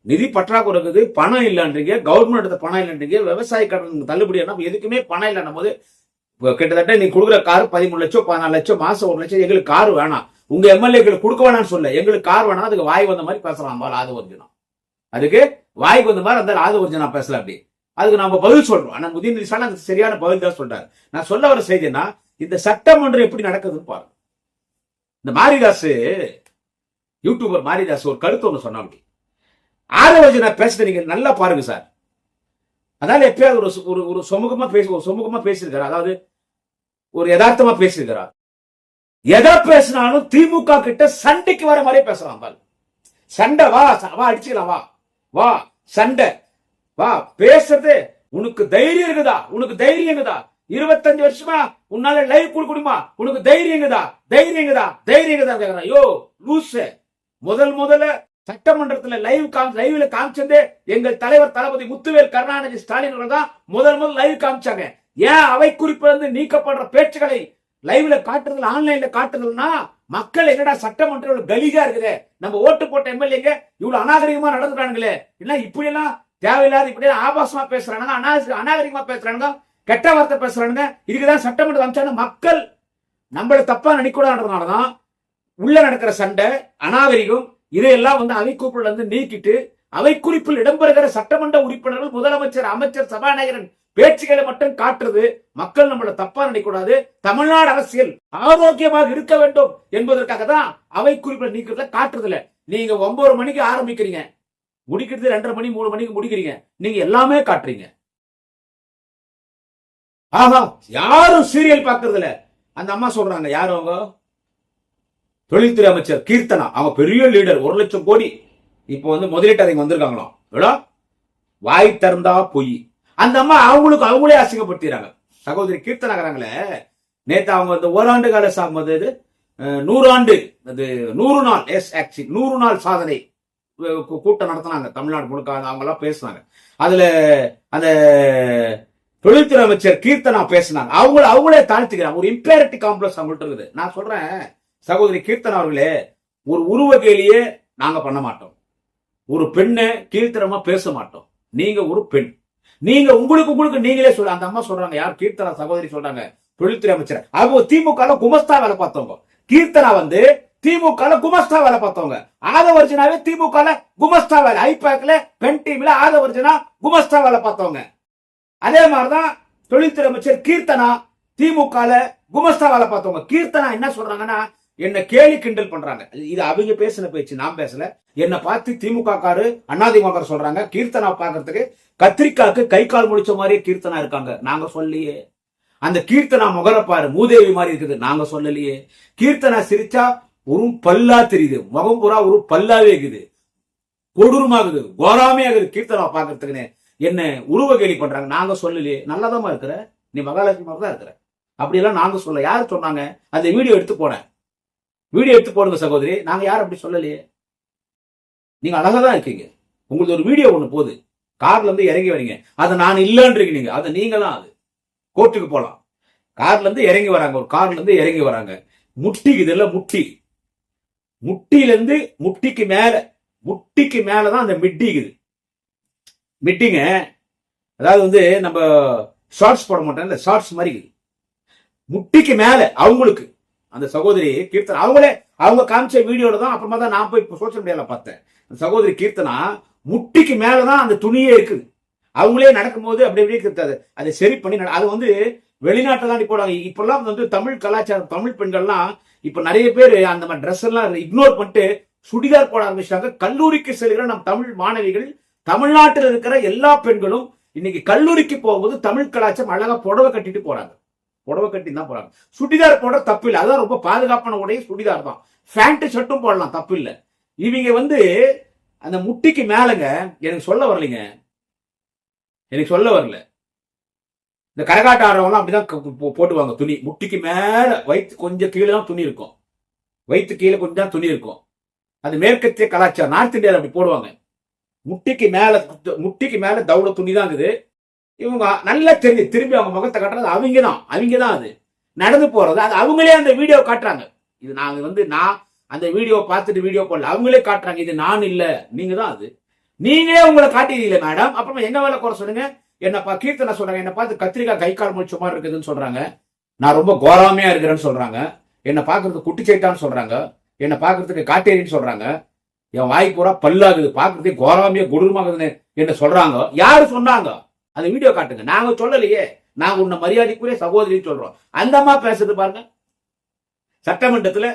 நிதி பற்றாக்குறை இருக்குது, பணம் இல்லைன்றீங்க, கவர்மெண்ட் பணம் இல்லைன்றீங்க, விவசாய கடன் தள்ளுபடி எதுக்குமே பணம் இல்லைன்னும் போது கிட்டத்தட்ட நீ கொடுக்குற கார் 13 லட்சம் 14 லட்சம் மாசம் 1 லட்சம். எங்களுக்கு கார் வேணாம், உங்க எம்எல்ஏக்களுக்கு கொடுக்க வேணாம்னு சொல்ல, எங்களுக்கு கார் வேணாம். அதுக்கு வாய் வந்த மாதிரி பேசலாம் ஆதவர்ஜனா. அதுக்கு வாய்க்கு வந்த மாதிரி அந்த ஆதவர்ஜனா பேசல. அப்படி அதுக்கு நம்ம பதில் சொல்றோம். ஆனா உதயநிதி ஸ்டாலின் சரியான பதில் தான் சொல்றாரு. நான் சொல்ல வர செய்தினா இந்த சட்டமன்றம் எப்படி நடக்குதுன்னு பாருங்க. இந்த மாரிதாஸ் யூடியூபர் மாரிதாஸ் ஒரு கருத்து ஒன்று சொன்னா, அப்படி ஆதவர்ஜனா பேசுறது நீங்க நல்லா பாருங்க சார். அதனால எப்பயாவது ஒரு சுமூகமா பேசியிருக்காரு. அதாவது ஒரு யதார்த்தமா பேசியிருக்கிறார். எதை பேசினாலும் திமுக கிட்ட சண்டைக்கு வர மாதிரி பேசலாம். சண்டை வா அடிச்சுக்கலாம், வா சண்டை வா. பேசுறது உனக்கு தைரியம் இருக்குதா? 25 வருஷமா உன்னால லைவ் கொடுக்கணுமா? உனக்கு தைரியம் கேக்குறான். யோ லூசு. முதல்ல சட்டமன்றத்துல லைவ்ல காமிச்சதே எங்கள் தலைவர் தளபதி முத்துவேல் கருணாநிதி ஸ்டாலின் அவர்கள் தான் முதல் லைவ் காமிச்சாங்க. ஏன் அவை குறிப்பிலிருந்து நீக்கப்படுற பேச்சுக்களை லைவ்ல காட்டுறதுல ஆன்லைன்ல காட்டுறதுன்னா மக்கள் என்னடா சட்டமன்றம் கலீஜா இருக்குது, நம்ம ஓட்டு போட்ட எம்எல்ஏங்க இவ்வளவு அநாகரிகமா நடந்துட்டானுங்களே, இல்ல இப்படி எல்லாம் தேவையில்லாத இப்படி ஆபாசமா பேசுறானுங்க, அநாகரிகமா பேசுறானுங்க, கெட்ட வார்த்தை பேசுறானுங்க, இதுக்குதான் சட்டமன்றம் காமிச்சாங்க. மக்கள் நம்மள தப்பா நினைக்கூடாதுன்றதுனாலதான் உள்ள நடக்கிற சண்டை, அநாகரிகம் இதையெல்லாம் வந்து அவை குறிப்பில் இருந்து நீக்கிட்டு அவை குறிப்பில் இடம்பெறுகிற சட்டமன்ற உறுப்பினர்கள், முதலமைச்சர், அமைச்சர், சபாநாயகரின் பேச்சுகளை மட்டும் காட்டுறது. மக்கள் நம்மள தப்பா நினைக்கூடாது. தமிழ்நாடு அரசியல் ஆரோக்கியமாக இருக்க வேண்டும் என்பதற்காக தான் அவை குறிப்பில் நீக்கிறத காட்டுறதுல. நீங்க 9 மணிக்கு ஆரம்பிக்கிறீங்க, முடிக்கிறது 2:30 மணி 3 மணிக்கு முடிக்கிறீங்க. நீங்க எல்லாமே காட்டுறீங்க. ஆஹா, யாரும் சீரியல் பாக்குறது இல்ல. அந்த அம்மா சொல்றாங்க, யாரும் அவங்க தொழில்துறை அமைச்சர் கீர்த்தனா, அவங்க பெரிய லீடர், 1 லட்சம் கோடி இப்போ வந்து முதலீட்டாளர்கள் வந்திருக்காங்களாம். வாய் திறந்தா பொய். அந்த அம்மா அவங்களுக்கு அவங்களே அசிங்கப்படுத்திடுறாங்க. சகோதரி கீர்த்தனாங்கிறாங்களே, நேத்து அவங்க வந்து ஓராண்டு கால 100 ஆண்டு 100 நாள் 100 நாள் சாதனை கூட்டம் நடத்தினாங்க தமிழ்நாடு முழுக்க. அவங்க எல்லாம் பேசினாங்க. அதுல அந்த தொழில்துறை அமைச்சர் கீர்த்தனா பேசினாங்க. அவங்களே தாழ்த்திக்கிறாங்க. ஒரு இம்பேரிட்டி காம்ப்ளெக்ஸ் அவங்கள்ட்ட இருக்குது. நான் சொல்றேன் சகோதரி கீர்த்தனா அவர்களே, ஒரு உருவ கேலியே நாங்க பண்ண மாட்டோம். ஒரு பெண்ணை கீழ்த்தரமா பேச மாட்டோம். நீங்க ஒரு பெண், நீங்க உங்களுக்கு நீங்களே சொல்ல. அந்த அம்மா சொல்றாங்க, யார் கீர்த்தனா சகோதரி சொல்றாங்க, தொழில்துறை அமைச்சர். அவங்க திமுக குமஸ்தா வேலை பார்த்தவங்க. கீர்த்தனா வந்து திமுக குமஸ்தா வேலை பார்த்தவங்க. ஆதவர்ஜனாவே திமுக குமஸ்தா வேலை, ஐபாக்ல பெண் டீம்ல ஆதவர்ஜனா குமஸ்தா வேலை பார்த்தவங்க. அதே மாதிரிதான் தொழில்துறை அமைச்சர் கீர்த்தனா திமுக குமஸ்தா வேலை பார்த்தவங்க. கீர்த்தனா என்ன சொல்றாங்கன்னா, என்ன கேலி கிண்டல் பண்றாங்க. இது அவங்க பேசின பேச்சு, நான் பேசல. என்ன பார்த்து திமுக காரு அதிமுக சொல்றாங்க, கீர்த்தனா பாக்குறதுக்கு கத்திரிக்காக்கு கை கால் முடிச்ச மாதிரியே கீர்த்தனா இருக்காங்க. நாங்க சொல்லியே. அந்த கீர்த்தனா முகர பாரு, மூதேவி மாதிரி இருக்குது. நாங்க சொல்லலையே. கீர்த்தனா சிரிச்சா ஒரு பல்லா தெரியுது, முகம் பூரா ஒரு பல்லாவே இருக்குது, கொடூரமாகுது, கோராமையாகுது கீர்த்தனா பாக்குறதுக்குன்னு. என்ன உருவ கேலி பண்றாங்க. நாங்க சொல்லலையே. நல்லதாமா இருக்கிற நீ, மகாலட்சுமி மாதிரி தான் இருக்கிற. அப்படியெல்லாம் நாங்க சொல்ல. யாரு சொன்னாங்க? அந்த வீடியோ எடுத்து போனேன். வீடியோ எடுத்து போடுங்க சகோதரி. நாங்க யாரும் அப்படி சொல்லலையே. நீங்க அழகாதான் இருக்கீங்க. உங்களுக்கு ஒரு வீடியோ ஒண்ணு போகுது, கார்ல இருந்து இறங்கி வரீங்க, அதை நான் இல்லன்றீங்க. நீங்க அதை நீங்க தான் அது கோர்ட்டுக்கு போலாம். கார்ல இருந்து இறங்கி வராங்க, ஒரு கார்ல இருந்து இறங்கி வராங்க. முட்டிக்கு இதெல்லாம் முட்டியில இருந்து முட்டிக்கு மேலதான் அந்த மிட்டிக்குது. மிட்டிங்க அதாவது வந்து நம்ம ஷார்ட்ஸ் போட மாட்டோம், இந்த ஷார்ட்ஸ் மாதிரி முட்டிக்கு மேல அவங்களுக்கு. அந்த சகோதரி கீர்த்தனா அவங்க காமிச்ச வீடியோல தான், அப்புறமா தான் நான் போய் சோசியல் மீடியால பார்த்தேன். சகோதரி கீர்த்தனா முட்டிக்கு மேலதான் அந்த துணியே இருக்குது. அவங்களே நடக்கும்போது அப்படி அதை சரி பண்ணி அது வந்து வெளிநாட்டில் தான் போடுவாங்க. இப்பெல்லாம் வந்து தமிழ் கலாச்சாரம், தமிழ் பெண்கள்லாம் இப்ப நிறைய பேர் அந்த மாதிரி ட்ரெஸ் எல்லாம் இக்னோர் பண்ணிட்டு சுடிதார் போட ஆரம்பிச்சாங்க. கல்லூரிக்கு செல்கிற நம் தமிழ் மாணவிகள், தமிழ்நாட்டில் இருக்கிற எல்லா பெண்களும் இன்னைக்கு கல்லூரிக்கு போகும்போது தமிழ் கலாச்சாரம் அழகா புடவை கட்டிட்டு போறாங்க. புடவை கட்டி தான் போறாங்க. சுடிதார் போட தப்பு இல்லை, அதான் ரொம்ப பாதுகாப்பான உடைய சுடிதார் தான். பேண்ட் ஷர்ட்டும் போடலாம், தப்பு இல்லை. இவங்க வந்து அந்த முட்டிக்கு மேலங்க, எனக்கு சொல்ல வரலைங்க, எனக்கு சொல்ல வரல. இந்த கரகாட்ட ஆடுறவங்க அப்படிதான் போட்டுவாங்க துணி. முட்டிக்கு மேல வயிற்று கொஞ்சம் கீழே தான் துணி இருக்கும், வயிற்று கீழே கொஞ்சம் துணி இருக்கும். அது மேற்கத்திய கலாச்சாரம், நார்த் இந்தியாவில் அப்படி போடுவாங்க. முட்டிக்கு மேல தவுட துணி தான் இருக்குது. இவங்க நல்லா தெரிஞ்சு திரும்பி அவங்க முகத்தை காட்டுறது அவங்க தான் அது நடந்து போறது. அது அவங்களே அந்த வீடியோ காட்டுறாங்க. இது நாங்க வந்து நான் அந்த வீடியோ பார்த்துட்டு வீடியோ போடல, அவங்களே காட்டுறாங்க. இது நான் இல்ல, நீங்க தான் அது. நீங்களே உங்களை காட்டிடுறீங்களே மேடம். அப்புறமா எங்க வேலை குறை சொல்லுங்க. என்னப்பா கீர்த்தனை சொல்றாங்க, என்ன பார்த்து கத்திரிக்காய் கை கால் முடிச்ச மாதிரி இருக்குதுன்னு சொல்றாங்க. நான் ரொம்ப கோராமையா இருக்கிறேன்னு சொல்றாங்க. என்ன பாக்குறதுக்கு குட்டிச்சைட்டான்னு சொல்றாங்க. என்ன பாக்குறதுக்கு காட்டேரின்னு சொல்றாங்க. என் வாய் பூரா பல்லாகுது, பாக்குறதுக்கு கோராமையா கொடூரமாகுதுன்னு என்ன சொல்றாங்க. யாரு சொன்னாங்க? அந்த வீடியோ காட்டுங்க. நாங்க சொல்லலையே. நாங்க உன்ன மரியாதைக்குரிய சகோதரி சொல்றோம். அந்த அம்மா பேசுறது பாருங்க, சட்டமன்றத்துல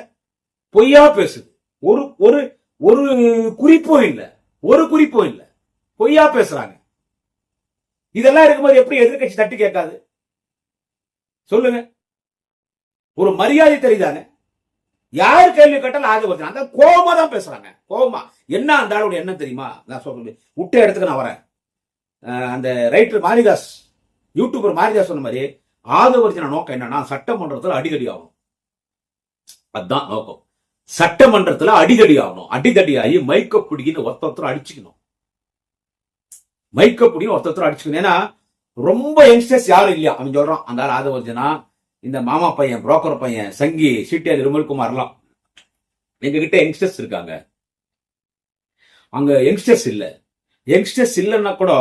பொய்யா பேசுது. ஒரு ஒரு ஒரு குறிப்பும் இல்ல, பொய்யா பேசுறாங்க. இதெல்லாம் இருக்கும்போது எப்படி எதிர்கட்சி தட்டி கேட்காது சொல்லுங்க? ஒரு மரியாதை தெரியுதானே? யாரு கேள்வி கேட்டாலும் ஆதரவு. அந்த கோபமா தான் பேசுறாங்க, கோபமா. என்ன அந்த ஆளுடைய என்ன தெரியுமா? நான் சொல்றேன், விட்ட இடத்துக்கு நான் வரேன். அந்த ரைட்டர் மாரிதாஸ், யூடியூபர் மாரிதாஸ் சொன்ன மாதிரி ஆதவர்ஜன நோக்கம் என்னன்னா, சட்டமன்றத்தில் அடிதடி ஆகணும். அதுதான் நோக்கம். சட்டமன்றத்தில் அடிதடி ஆகணும். அடிதடி ஆகி மைக்க பிடிக்கின்னு ஒருத்தர் அடிச்சுக்கணும். மைக்க பிடிக்கும் ஒருத்தர் அடிச்சுக்கணும். ஏன்னா ரொம்ப யங்ஸ்டர்ஸ் யாரும் இல்லையா. அவன் சொல்றான், அந்த ஆதவர்ஜனா, இந்த மாமா பையன், புரோக்கர் பையன் சங்கி, சிட்டியார் விமல்குமார்லாம் எங்க கிட்ட யங்ஸ்டர்ஸ் இருக்காங்க. அங்க யங்ஸ்டர்ஸ் இல்ல. யங்ஸ்டர்ஸ் இல்லைன்னா கூட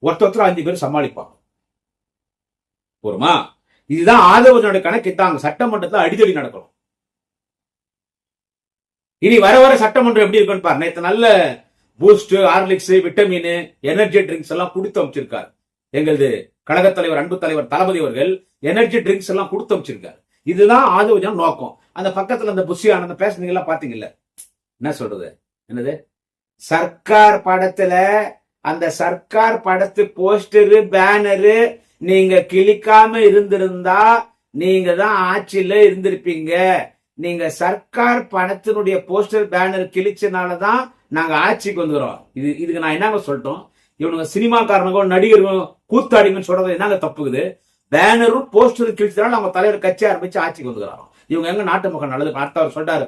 ஒருத்தர் 5 பேர் சமாளிப்பாங்க. போருமா? இதுதான் ஆதவர்ஜனோட கணக்கு. தாங்க சட்டமன்றத்தில் அடிதடி நடக்கணும். இனி வர வர சட்டமன்றம் எப்படி இருக்குன்னு பாரு. நேற்று நல்ல boost, Horlicks, vitamin, energy drinks எல்லாம் கொடுத்து அமைச்சிருக்காரு. எங்களது கழக தலைவர், அன்பு தலைவர் தளபதி அவர்கள் எனர்ஜி ட்ரிங்க்ஸ் எல்லாம் கொடுத்து அமைச்சிருக்காரு. இதுதான் ஆதவஜன் நோக்கம். அந்த பக்கத்துல அந்த புஷியான அந்த பேசுனீங்க பாத்தீங்கல்ல, என்ன சொல்றது, என்னது சர்க்கார் படத்துல அந்த சர்க்கார் படத்து போஸ்டரு பேனரு நீங்க கிளிக்காம இருந்திருந்தா நீங்க தான் ஆட்சியில இருந்திருப்பீங்க. நீங்க சர்க்கார் படத்தினுடைய போஸ்டர் பேனர் கிழிச்சனாலதான் நாங்க ஆட்சிக்கு வந்துடுறோம். இதுக்கு நான் என்னங்க சொல்லட்டும், இவனுங்க சினிமாக்காரனுங்க நடிகர்கள் கூத்தாடிங்கன்னு சொல்றது என்னங்க தப்புக்குது. பேனரும் போஸ்டரும் கிழிச்சதால அவங்க தலைவர் கட்சி ஆரம்பிச்சு ஆட்சிக்கு வந்துக்கிறாங்க. இவங்க எங்க நாட்டு மக்கள் நல்லது. அடுத்தவர் சொல்றாரு,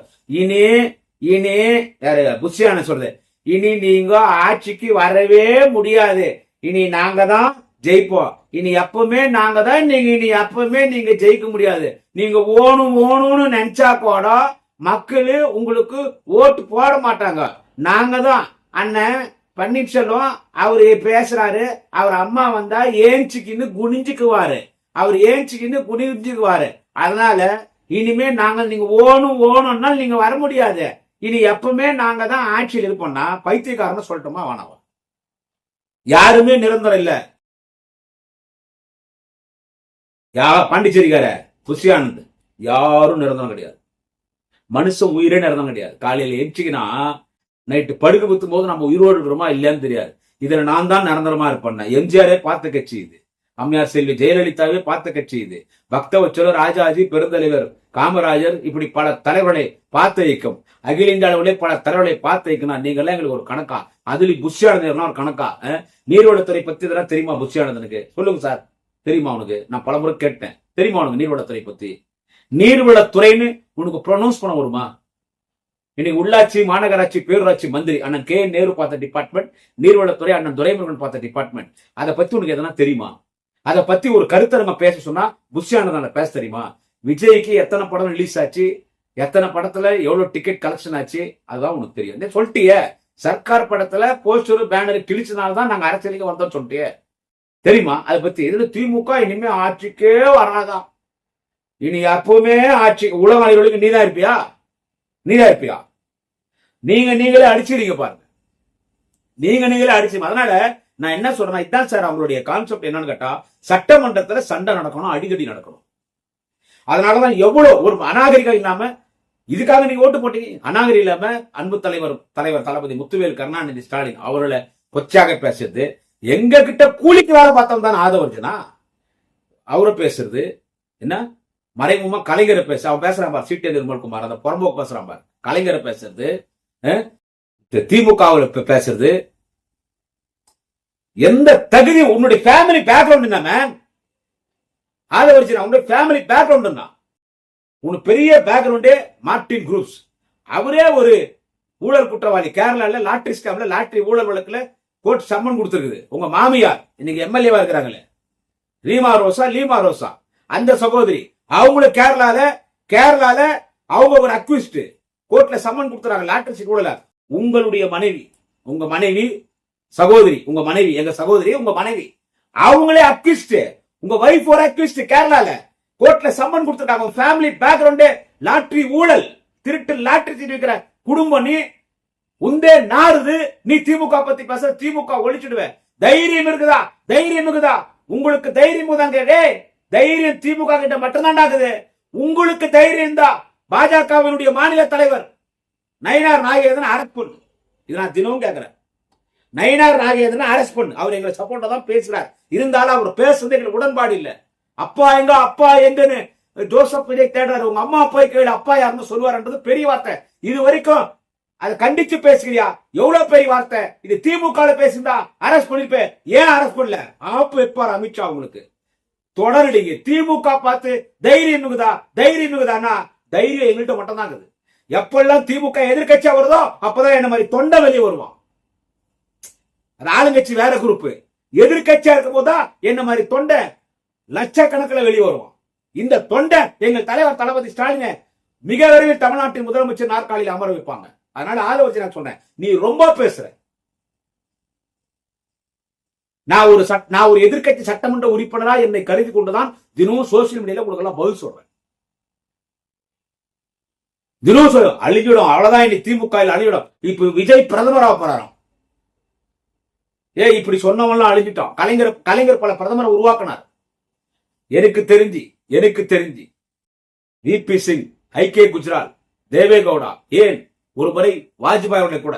இனி யாரு புஷியான சொல்றது, இனி நீங்க ஆட்சிக்கு வரவே முடியாது, இனி நாங்க தான் ஜெயிப்போம், இனி எப்பவுமே நாங்க தான், இனி எப்பவுமே நீங்க ஜெயிக்க முடியாது, நீங்க ஓணும்னு நினைச்சா கூட மக்கள் உங்களுக்கு ஓட்டு போட மாட்டாங்க, நாங்க தான். அண்ணன் பன்னீர்செல்வம் அவரு பேசுறாரு, அவர் அம்மா வந்தா ஏஞ்சிக்கின்னு குனிஞ்சுக்குவாரு, அவர் ஏஞ்சிக்கின்னு குனிஞ்சுக்குவாரு. அதனால இனிமே நாங்க நீங்க ஓணும்னா நீங்க வர முடியாது, இனி எப்பவுமே நாங்க தான் ஆட்சியில் இருப்போம்னா பைத்தியக்காரன்னு சொல்லட்டுமா வேணாவா? யாருமே நிரந்தரம் இல்ல. பாண்டிச்சேரிக்கார புஷியானந்த் யாரும் நிரந்தரம் கிடையாது. மனுஷன் உயிரே நிரந்தரம் கிடையாது. காலையில எச்சிக்கினா நைட்டு படுக்க குத்தும் போது நம்ம உயிரோடு இருக்கிறோமா இல்லையான்னு தெரியாது. இதுல நான் தான் நிரந்தரமா இருப்பேன். எம்ஜிஆரே பார்த்த கட்சி இது, அம்மையார் செல்வி ஜெயலலிதாவே பார்த்த கட்சி இது, பக்தவச்சலர், ராஜாஜி, பெருந்தலைவர் காமராஜர், இப்படி பல தலைவர்களை பார்த்த இயக்கம், அகில இந்திய அளவிலே பல தலைவர்களை பார்த்த இயக்கம். நீங்க எல்லாம் எங்களுக்கு ஒரு கணக்கா? அதுல புஷியானந்தன் ஒரு கணக்கா? நீர்வளத்துறை பத்தி இதெல்லாம் தெரியுமா புஷியானந்தனுக்கு? சொல்லுங்க சார், தெரியுமா உனக்கு? நான் பலமுறை கேட்டேன், தெரியுமா உனக்கு நீர்வளத்துறை பத்தி? நீர்வளத்துறைன்னு உனக்கு ப்ரொனவுன்ஸ் பண்ண வருமா? இன்னைக்கு உள்ளாட்சி, மாநகராட்சி, பேரூராட்சி மந்திரி அண்ணன் கே நேரு பார்த்த டிபார்ட்மெண்ட், நீர்வளத்துறை அண்ணன் துரைமுருகன் பார்த்த டிபார்ட்மெண்ட். அதை பத்தி உனக்கு எதனா தெரியுமா? அதை பத்தி ஒரு கருத்தை நம்ம பேச சொன்னா புஷியானந்தான பேச தெரியுமா? விஜய்க்கு எத்தனை படம் ரிலீஸ் ஆச்சு, எத்தனை படத்துல எவ்வளவு டிக்கெட் கலெக்ஷன் ஆச்சு, அதுதான் உனக்கு தெரியும். சொல்லிட்டிய சர்க்கார் படத்துல போஸ்டர் பேனர் கிழிச்சனால்தான் நாங்க அரசியலுக்கு வந்தோம் சொல்லிட்டியே, தெரியுமா? அதை பத்தி. இதுல திமுக இனிமே ஆட்சிக்கே வராதான், இனி எப்பவுமே ஆட்சி உலக நாடுகளுக்கு நீதான் இருப்பியா? நீதான் இருப்பியா? நீங்களே அடிச்சிருங்க பாருங்க, நீங்களே அடிச்சு. அதனால நான் என்ன சொல்றேன், இதான் சார் அவங்களுடைய கான்செப்ட். என்னன்னு கேட்டா, சட்டமன்றத்துல சண்டை நடக்கணும், அடிதடி நடக்கணும். அதனாலதான் எவ்வளவு ஒரு அநாகரிகம் இல்லாம, இதுக்காக நீங்க ஓட்டு போட்டீங்க. அநாகரிகம் இல்லாம அன்பு தலைவர் தளபதி முத்துவேல் கருணாநிதி ஸ்டாலின் அவர்களை கொச்சாக பேசுறது, எங்க கிட்ட கூலிக்கு வேலை பார்த்தோம் தான் ஆதவர்ஜனா அவரை பேசுறது என்ன மறைமுகமா கலைஞரை பேச அவன் பேசுறான் பார், சீட்டே நிர்மல்குமார் அந்த புறம்போக்கு பேசுறான் பார், கலைஞரை பேசுறது, திமுக பேசுறது. எந்த தகுதி உன்னுடைய ஃபேமிலி பேக்ரவுண்ட் என்ன மேன்? ஆதவர்ஜனா உன்னுடைய ஃபேமிலி பேக்ரவுண்ட் என்ன? உனக்கு பெரிய பேக்ரவுண்டே மார்டின் குரூப்ஸ், அவரே ஒரு ஊழல் குற்றவாளி. கேரளால லாட்டரி ஸ்கேம்ல, லாட்டரி ஊழல் வழக்குல கோர்ட் சம்மன் கொடுத்திருக்குது. உங்க மாமியார் இன்னைக்கு எம்எல்ஏவா இருக்கிறாங்களே லீமா ரோசா, அந்த சகோதரி, அவங்களுக்கு கேரளால அவங்க ஒரு அக்யூஸ்ட், கோர்ட்ல சம்மன் கொடுத்துறாங்க லாட்டரி ஊழல. உங்களுடைய மனைவி, உங்க மனைவி சகோதரி, உங்க மனைவி, எங்க சகோதரி, உங்க மனைவி, அவங்களே அக்யூஸ்ட். உங்க வைஃப் ஒரு அக்யூஸ்ட், கேரளால கோர்ட்ல சம்மன் கொடுத்துட்டாங்க. ஃபேமிலி பேக்ரவுண்டே லாட்டரி ஊழல், திருட்டு லாட்டரி திருவிக்கிற குடும்பம். நீ உந்தே நாறுது, நீ திமுக பத்தி பேச, திமுக ஒழிச்சிடுவ. தைரியம் இருக்குதா? உங்களுக்கு தைரியம் தாங்க. தைரியம் திமுக கிட்ட மட்டும்தான் ஆகுது. உங்களுக்கு தைரியம் தான் பாஜகவினுடைய மாநில தலைவர் நயினார் நாகேந்திரன் அரெஸ்ட் பண்ணு. இது நான் தினமும் கேட்கிறேன். நயினார் நாகேந்திரன் அரெஸ்ட் பண்ணு. அவர் எங்களை சப்போர்ட்டா தான் பேசுறார். இருந்தாலும் அவர் பேசுறது எங்களுக்கு உடன்பாடு இல்ல. அப்பா எங்கன்னு ஜோசப் விஜய் தேடுறாரு. உங்க அம்மா அப்பா கேளு, அப்பா யாருன்னு சொல்லுவாருன்றது பெரிய வார்த்தை. இது வரைக்கும் அதை கண்டிச்சு பேசுகிறியா? எவ்வளவு பெரிய வார்த்தை இது. திமுக பேசிருந்தா அரெஸ்ட் பண்ணிருப்பேன். ஏன் அரெஸ்ட் பண்ணல? ஆப்பு வைப்பார் அமித்ஷா. உங்களுக்கு தொடரடிங்க. திமுக பார்த்து தைரியம் மிகுதா? தைரியம் எங்கள்கிட்ட மட்டும் தான் இருக்குது. எப்பெல்லாம் திமுக எதிர்கட்சியா வருதோ அப்பதான் என்ன மாதிரி தொண்டை வெளியே வருவான். அது ஆளுங்கட்சி வேற குரூப், எதிர்கட்சியா இருக்கும் போதுதான் என்ன மாதிரி தொண்டை லட்சக்கணக்கில் வெளியே வருவான். இந்த தொண்டை எங்கள் தலைவர் தளபதி ஸ்டாலினை மிக விரைவில் தமிழ்நாட்டின் முதலமைச்சர் நாற்காலியில் அமர வைப்பாங்க. அதனால ஆதவர்ஜனா நான் சொன்னேன், நீ ரொம்ப பேசுற. நான் ஒரு எதிர்கட்சி சட்டமன்ற உறுப்பினரா என்னை கருதி கொண்டுதான் தினமும் சோசியல் மீடியால உங்களுக்கு எல்லாம் பதில் சொல்றேன். தினோஸ் அழிஞ்சிடும், அவ்வளவுதான். இன்னைக்கு திமுக அழிஞ்சிடும். இப்ப விஜய் பிரதமராக போறாராம். இப்படி சொன்னவெல்லாம் அழிஞ்சிட்டோம். கலைஞர் பல பிரதமரை உருவாக்கினார். எனக்கு தெரிஞ்சு விபி சிங், ஐ.கே. குஜ்ரால், தேவேகவுடா, ஏன் ஒரு முறை வாஜ்பாய் அவர்களை கூட,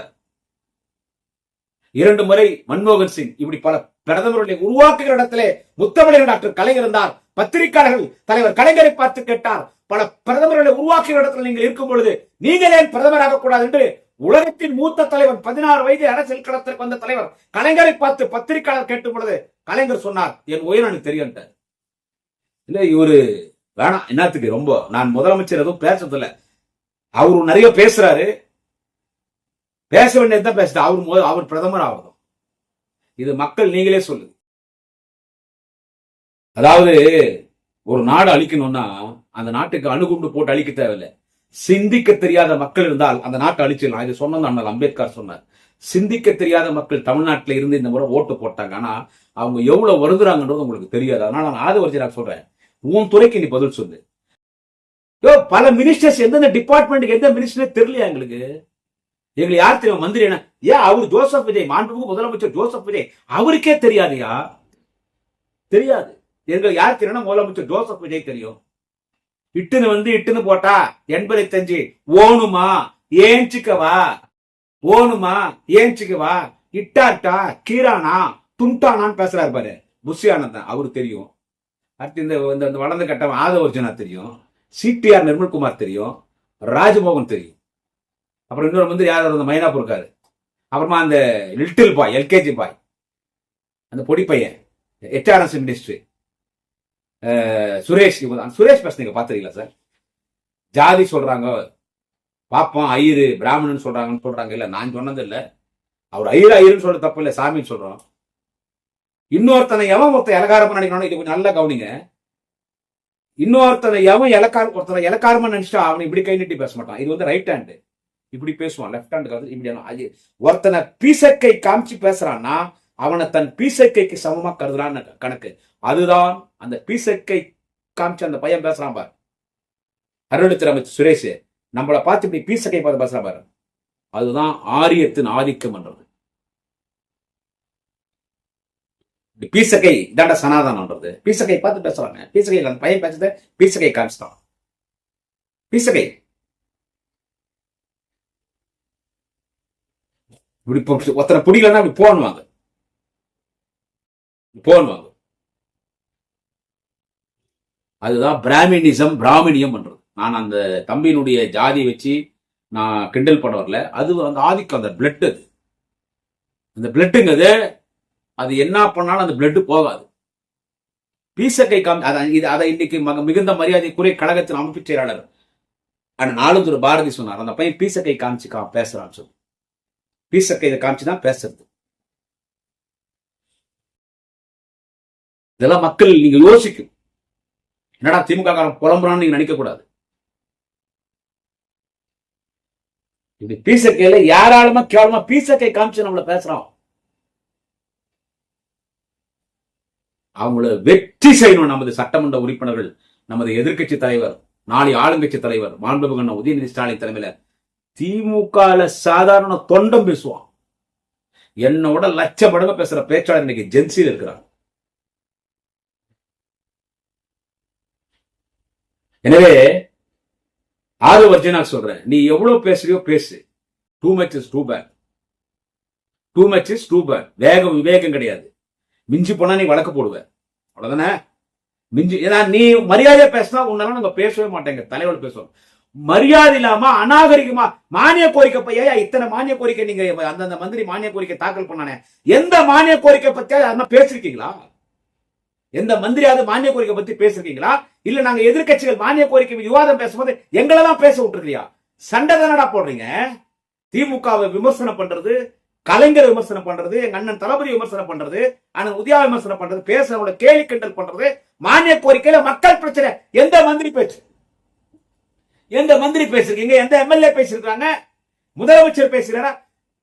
2 முறை மன்மோகன் சிங், இப்படி பல பிரதமர்களை உருவாக்குகிற இடத்திலே முத்தமிழர் டாக்டர் கலைஞர் இருந்தார். பத்திரிகையாளர்கள் தலைவர் கலைஞரை பார்த்து கேட்டார், பல பிரதமர்களை உருவாக்குகிற இடத்துல நீங்கள் இருக்கும் பொழுது நீங்கள் ஏன் பிரதமராக கூடாது என்று உலகத்தின் மூத்த தலைவர், 16 வயது அரசியல் களத்திற்கு வந்த தலைவர் கலைஞரை பார்த்து பத்திரிகையாளர் கேட்டும் பொழுது கலைஞர் சொன்னார், என் உயிர் எனக்கு தெரியும். இல்ல இவரு வேணாம், என்னத்துக்கு ரொம்ப, நான் முதலமைச்சர் எதுவும் பேசுறதில்ல. அவரு நிறைய பேசுறாரு, பேச வேண்டியதுதான் பேசுற. அவர் பிரதமர் ஆகணும். இது மக்கள் நீங்களே சொல்லுங்க. அதாவது ஒரு நாடு அழிக்கணும்னா அந்த நாட்டுக்கு அணுகுண்டு போட்டு அழிக்க தேவையில்லை. சிந்திக்க தெரியாத மக்கள் இருந்தால் அந்த நாட்டை அழிச்சிடலாம். இது சொன்னது அண்ணல் அம்பேத்கர் சொன்னார். சிந்திக்க தெரியாத மக்கள் தமிழ்நாட்டில் இருந்து இந்த முறை ஓட்டு போட்டாங்க. ஆனா அவங்க எவ்வளவு வருதுறாங்கன்றது உங்களுக்கு தெரியாது. அதனால நான் ஆதவர்ஜி சொல்றேன், உன் துறைக்கு நீ பதில் சொல்லு. பல மினிஸ்டர்ஸ் எந்தெந்த டிபார்ட்மெண்ட்டுக்கு எந்த மினிஸ்டர் தெரியலையா எங்களுக்கு? எங்களுக்கு யார் தெரியும் மந்திரி? என்ன ஏன் அவர் ஜோசப் விஜய், மாண்புமிகு முதலமைச்சர் ஜோசப் விஜய், அவருக்கே தெரியாதுயா? தெரியாது. எங்களுக்கு யார் தெரியும்? முதலமைச்சர் ஜோசப் விஜய் தெரியும். இட்டுன்னு போட்டா 85 ஓணுமா ஏஞ்சிக்கவா இட்டாட்டா கீரானா துண்டானான்னு பேசுறாரு பாரு புஷியானந்தான், அவரு தெரியும். அடுத்து இந்த வளர்ந்த கட்டம் ஆதவர்ஜனா தெரியும், சிடிஆர் நிர்மல்குமார் தெரியும், ராஜ்மோகன் தெரியும். அப்புறம் இன்னொரு மந்திரி யார், அந்த மைனாப்பூர் இருக்காரு. அப்புறமா அந்த லிட்டில் பாய், எல்கேஜி பாய், அந்த பொடி பையன், HRS மினிஸ்ட்ரி சுரேஷ் பேசுனீங்க பாத்துறீங்களா சார்? ஜாதி சொல்றாங்க பாப்போம், ஐயரு பிராமணன் சொல்றாங்க. இல்ல நான் சொன்னது இல்ல, அவர் ஐயருன்னு சொல்ற தப்பு இல்ல, சாமின்னு சொல்றோம். இன்னொருத்தனை எவன் இலக்காரமா நினைக்கணும், இது கொஞ்சம் நல்லா கவனிங்க. இன்னொருத்தனை எவன் இலக்காரமா நினைச்சிட்டா அவனை இப்படி கை நீட்டி பேச மாட்டான். இது ரைட் ஹேண்டு இப்படி பேசுவான், லெப்ட் ஹேண்டு இப்படி. ஒருத்தனை பீசக்கை காமிச்சு பேசுறான்னா அவனை தன் பீசக்கைக்கு சமமா கருதுறான்னு கணக்கு. அதுதான் அந்த பீசக்கை காமிச்சு அந்த பையன் பேசுறான் பாரு, அருணாச்சல அமைச்சர் சுரேஷ், நம்மளை பார்த்து இப்படி பீசக்கை பார்த்து பேசுறான் பாரு. அதுதான் ஆரியத்தின் ஆதிக்கம் என்றது. பீசக்கை இதாண்ட சனாதனன்றது. பீசக்கை பார்த்து பேசுறாங்க. பீசக்கை அந்த பையன் பேசுறது பீசக்கை காமிச்சுதான். பீசக்கை இப்படி ஒருத்தனை பிடிக்கலன்னா அப்படி போன்வாங்க. அதுதான் பிராமினிசம், பிராமணியம் பண்றது. நான் அந்த தம்பியினுடைய ஜாதி வச்சு நான் கிண்டல் பண்ண வரல. அது அந்த ஆதிக்கம், அந்த பிளட், அந்த பிளட்டுங்கிறது அது என்ன பண்ணாலும் அந்த பிளட் போகாது. பீசக்கை அதை இன்னைக்கு மிகுந்த மரியாதைக்குரிய கழகத்தின் அமைப்பு செயலாளர் நாளுந்தூர் பாரதி சொன்னார், அந்த பையன் பீசக்கை காமிச்சு பேசுறான்னு சொல்லி. பீசக்கை இதை காமிச்சுதான் பேசுறது. இதெல்லாம் மக்கள் நீங்க யோசிக்கும். என்னடா திமுக காரன் புலம்புறான்னு நீங்க நினைக்க கூடாது. இது பீசக்கையில யாராலுமா கேவலமா பீசக்கை காமிச்சு நம்மள பேசுறோம். அவங்கள வெற்றி செய்யணும் நமது சட்டமன்ற உறுப்பினர்கள், நமது எதிர்கட்சி தலைவர், நாளை ஆளுங்கட்சி தலைவர் மாண்புமிகு உதயநிதி ஸ்டாலின் தலைமையில திமுக சாதாரண தொண்டம் பேசுவான். என்னோட லட்சப்படங்க பேசுற பேச்சாளர் இன்னைக்கு ஜென்சியில் இருக்கிறார். எனவே ஆதவர்ஜனா சொல்றேன், நீ எவ்வளவு பேசுறியோ பேசு. Too much is too bad. வேகம் விவேகம் கிடையாது. மிஞ்சி போனா நீ வழக்கு போடுவ, அவ்வளவுதானே. மிஞ்சி ஏன்னா நீ மரியாதையா பேசினா உன்னால நாங்க பேசவே மாட்டேங்க. தலைவர் பேசுவோம். மரியாதை இல்லாம அநாகரிகமா மானிய கோரிக்கை பையா, இத்தனை மானிய கோரிக்கை நீங்க அந்தந்த மந்திரி மானிய கோரிக்கை தாக்கல் பண்ணானே, எந்த மானிய கோரிக்கை பத்தியா பேசிருக்கீங்களா? எந்த மந்திரியாவது மானிய கோரிக்கை பத்தி பேசிருக்கீங்களா? இல்ல நாங்க எதிர்கட்சிகள் மானிய கோரிக்கை விவாதம் பேசும்போது எங்களெல்லாம் பேச விட்டுருக்கியா? சண்டை தானடா போடுறீங்க. திமுகவை விமர்சனம் பண்றது, கலைஞர் விமர்சனம் பண்றது, எங்க அண்ணன் தளபதி விமர்சனம் பண்றது, அண்ணன் உதயா விமர்சனம் பண்றது, பேசுறவங்கள கேலி கிண்டல் பண்றது, மானிய கோரிக்கையில மக்கள் பிரச்சனை எந்த மந்திரி பேச்சு? எந்த மந்திரி பேசிருக்கீங்க? எந்த எம்எல்ஏ பேசிருக்காங்க? முதலமைச்சர் பேசுறாரா?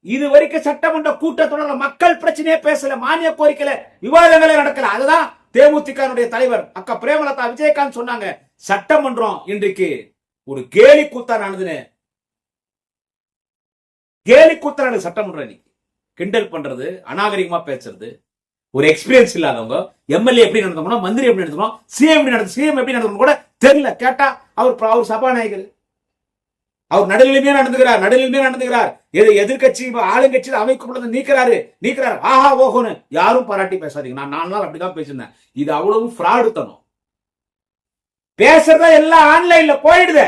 இது வரைக்கும் சட்டமன்ற கூட்டத்தொடர் மக்கள் பிரச்சனையே பேசல, மானிய கோரிக்கையில விவாதங்களே நடக்கல. அதுதான் தேமுதிக தலைவர் அக்கா பிரேமலதா விஜயகாந்த் சொன்னாங்க. சட்டமன்றம் இன்றைக்கு ஒரு கேலி கூத்தா நடந்துன்னு கேலி கூத்தா சட்டமன்றம் இன்னைக்கு கிண்டல் பண்றது, அநாகரிகமா பேசுறது, ஒரு எக்ஸ்பீரியன்ஸ் இல்லாதவங்க எம்எல்ஏ எப்படி நடந்தோம்னா, மந்திரி எப்படி நடத்தணும், சிஎம் எப்படி நடத்தணும் கூட தெரியல. கேட்டா அவர் சபாநாயகர், அவர் நடுநிலைமையா நடந்துகிறார். எதிர்கட்சி ஆளுங்கட்சி அமைக்கப்பட்டது நீக்கிறாரு. ஆஹா ஓஹோன்னு யாரும் பாராட்டி பேசாதீங்க. நான் 4 நாள் அப்படிதான் பேசினேன். இது அவ்வளவு ஃப்ராடு தனம். பேசுறதா எல்லாம் ஆன்லைன்ல போயிடுது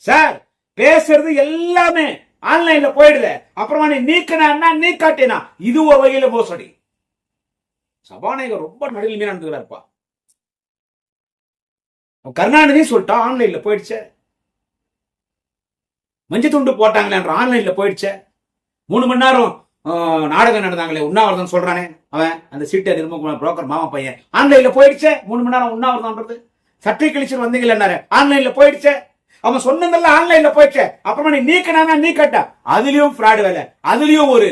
சார். பேசுறது எல்லாமே ஆன்லைன்ல போயிடுது. அப்புறமா நீ நீக்கினா நீ காட்டினா இது ஒரு வகையில மோசடி. சபாநாயகர் ரொம்ப நடுநிலைமையா நடந்துகிறாருப்பா. கருணாநிதி சொல்லிட்டா ஆன்லைன்ல போயிடுச்சு. மஞ்சள் துண்டு போட்டாங்களே ஆன்லைன்ல போயிடுச்சு. 3 மணி நேரம் நாடகம் நடந்தாங்களே உண்ணாவிரதம் சொல்றானே அவன், அந்த சீட்டை புரோக்கர் மாமா பையன், ஆன்லைன்ல போயிடுச்சு. 3 மணி நேரம் உண்ணாவிரதம் சட்டை கழிச்சு வந்தீங்களே ஆன்லைன்ல போயிடுச்சு. அவன் சொன்னதெல்லாம் ஆன்லைன்ல போயிடுச்சு. அப்புறமா நீ நீக்கினா நீ கட்ட, அதுலயும் ஃப்ராடு வேலை, அதுலயும் ஒரு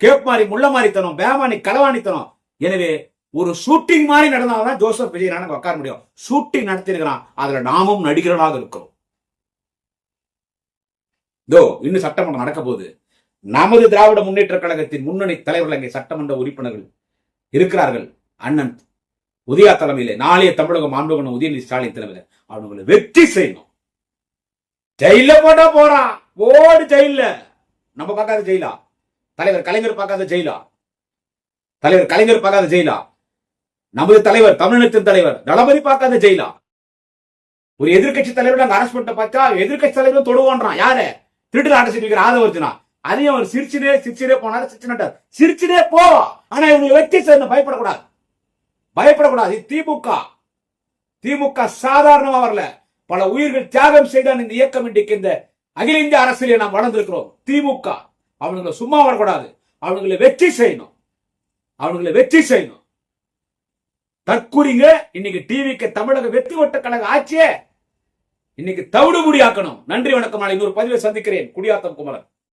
கேப் மாதிரி முள்ள மாதிரித்தனம், பேமானி களவாணித்தனம். எனவே ஒரு ஷூட்டிங் மாதிரி நடந்தால்தான் ஜோசப் விஜய் நாங்க உட்கார முடியும். ஷூட்டிங் நடத்திருக்கிறான், அதுல நாமும் நடிகர்களாக இருக்கிறோம். இன்னும் சட்டமன்றம் நடக்க போது. நமது திராவிட முன்னேற்ற கழகத்தின் முன்னணி தலைவர்கள் அங்கே சட்டமன்ற உறுப்பினர்கள் இருக்கிறார்கள். அண்ணன் உதயா தலைமையில, நாளைய தமிழகம் ஆண்டுகணும் உதயநிதி ஸ்டாலின் தலைமையில அவங்களை வெற்றி செய்யணும். ஜெயில போட்டா போறான், ஓடு ஜெயில. நம்ம பார்க்காத ஜெயிலா, தலைவர் கலைஞர் பார்க்காத ஜெயிலா, நமது தலைவர் தமிழினத்தின் தலைவர் தளபதி பார்க்காத ஜெயிலா. ஒரு எதிர்கட்சி தலைவர் அங்க அரசு பண்ண பார்த்தா எதிர்கட்சி தலைவரும் தொடுவான்றான். யாரு? திருட்டு அரசு ஆதவர்ஜுனா. அதையும் அவர் சிரிச்சுனே போனாரு. சிரிச்சுனே போவா. ஆனா இவங்க வெற்றி செய்யணும், பயப்படக்கூடாது. திமுக சாதாரணமா வரல, பல உயிர்கள் தியாகம் செய்தான் இந்த இயக்கம். இன்றைக்கு இந்த அகில இந்திய அரசியலை நாம் வளர்ந்திருக்கிறோம். திமுக அவங்களை சும்மா வரக்கூடாது, அவங்களை வெற்றி செய்யணும். தற்கூறிங்க இன்னைக்கு டிவிக்கு தமிழக வெற்றி ஓட்ட கழக ஆட்சியே இன்னைக்கு தவிடுபுடி ஆக்கணும். நன்றி, வணக்கம். நாளை இன்னொரு பதிவை சந்திக்கிறேன். குடியாத்தம் குமரன்.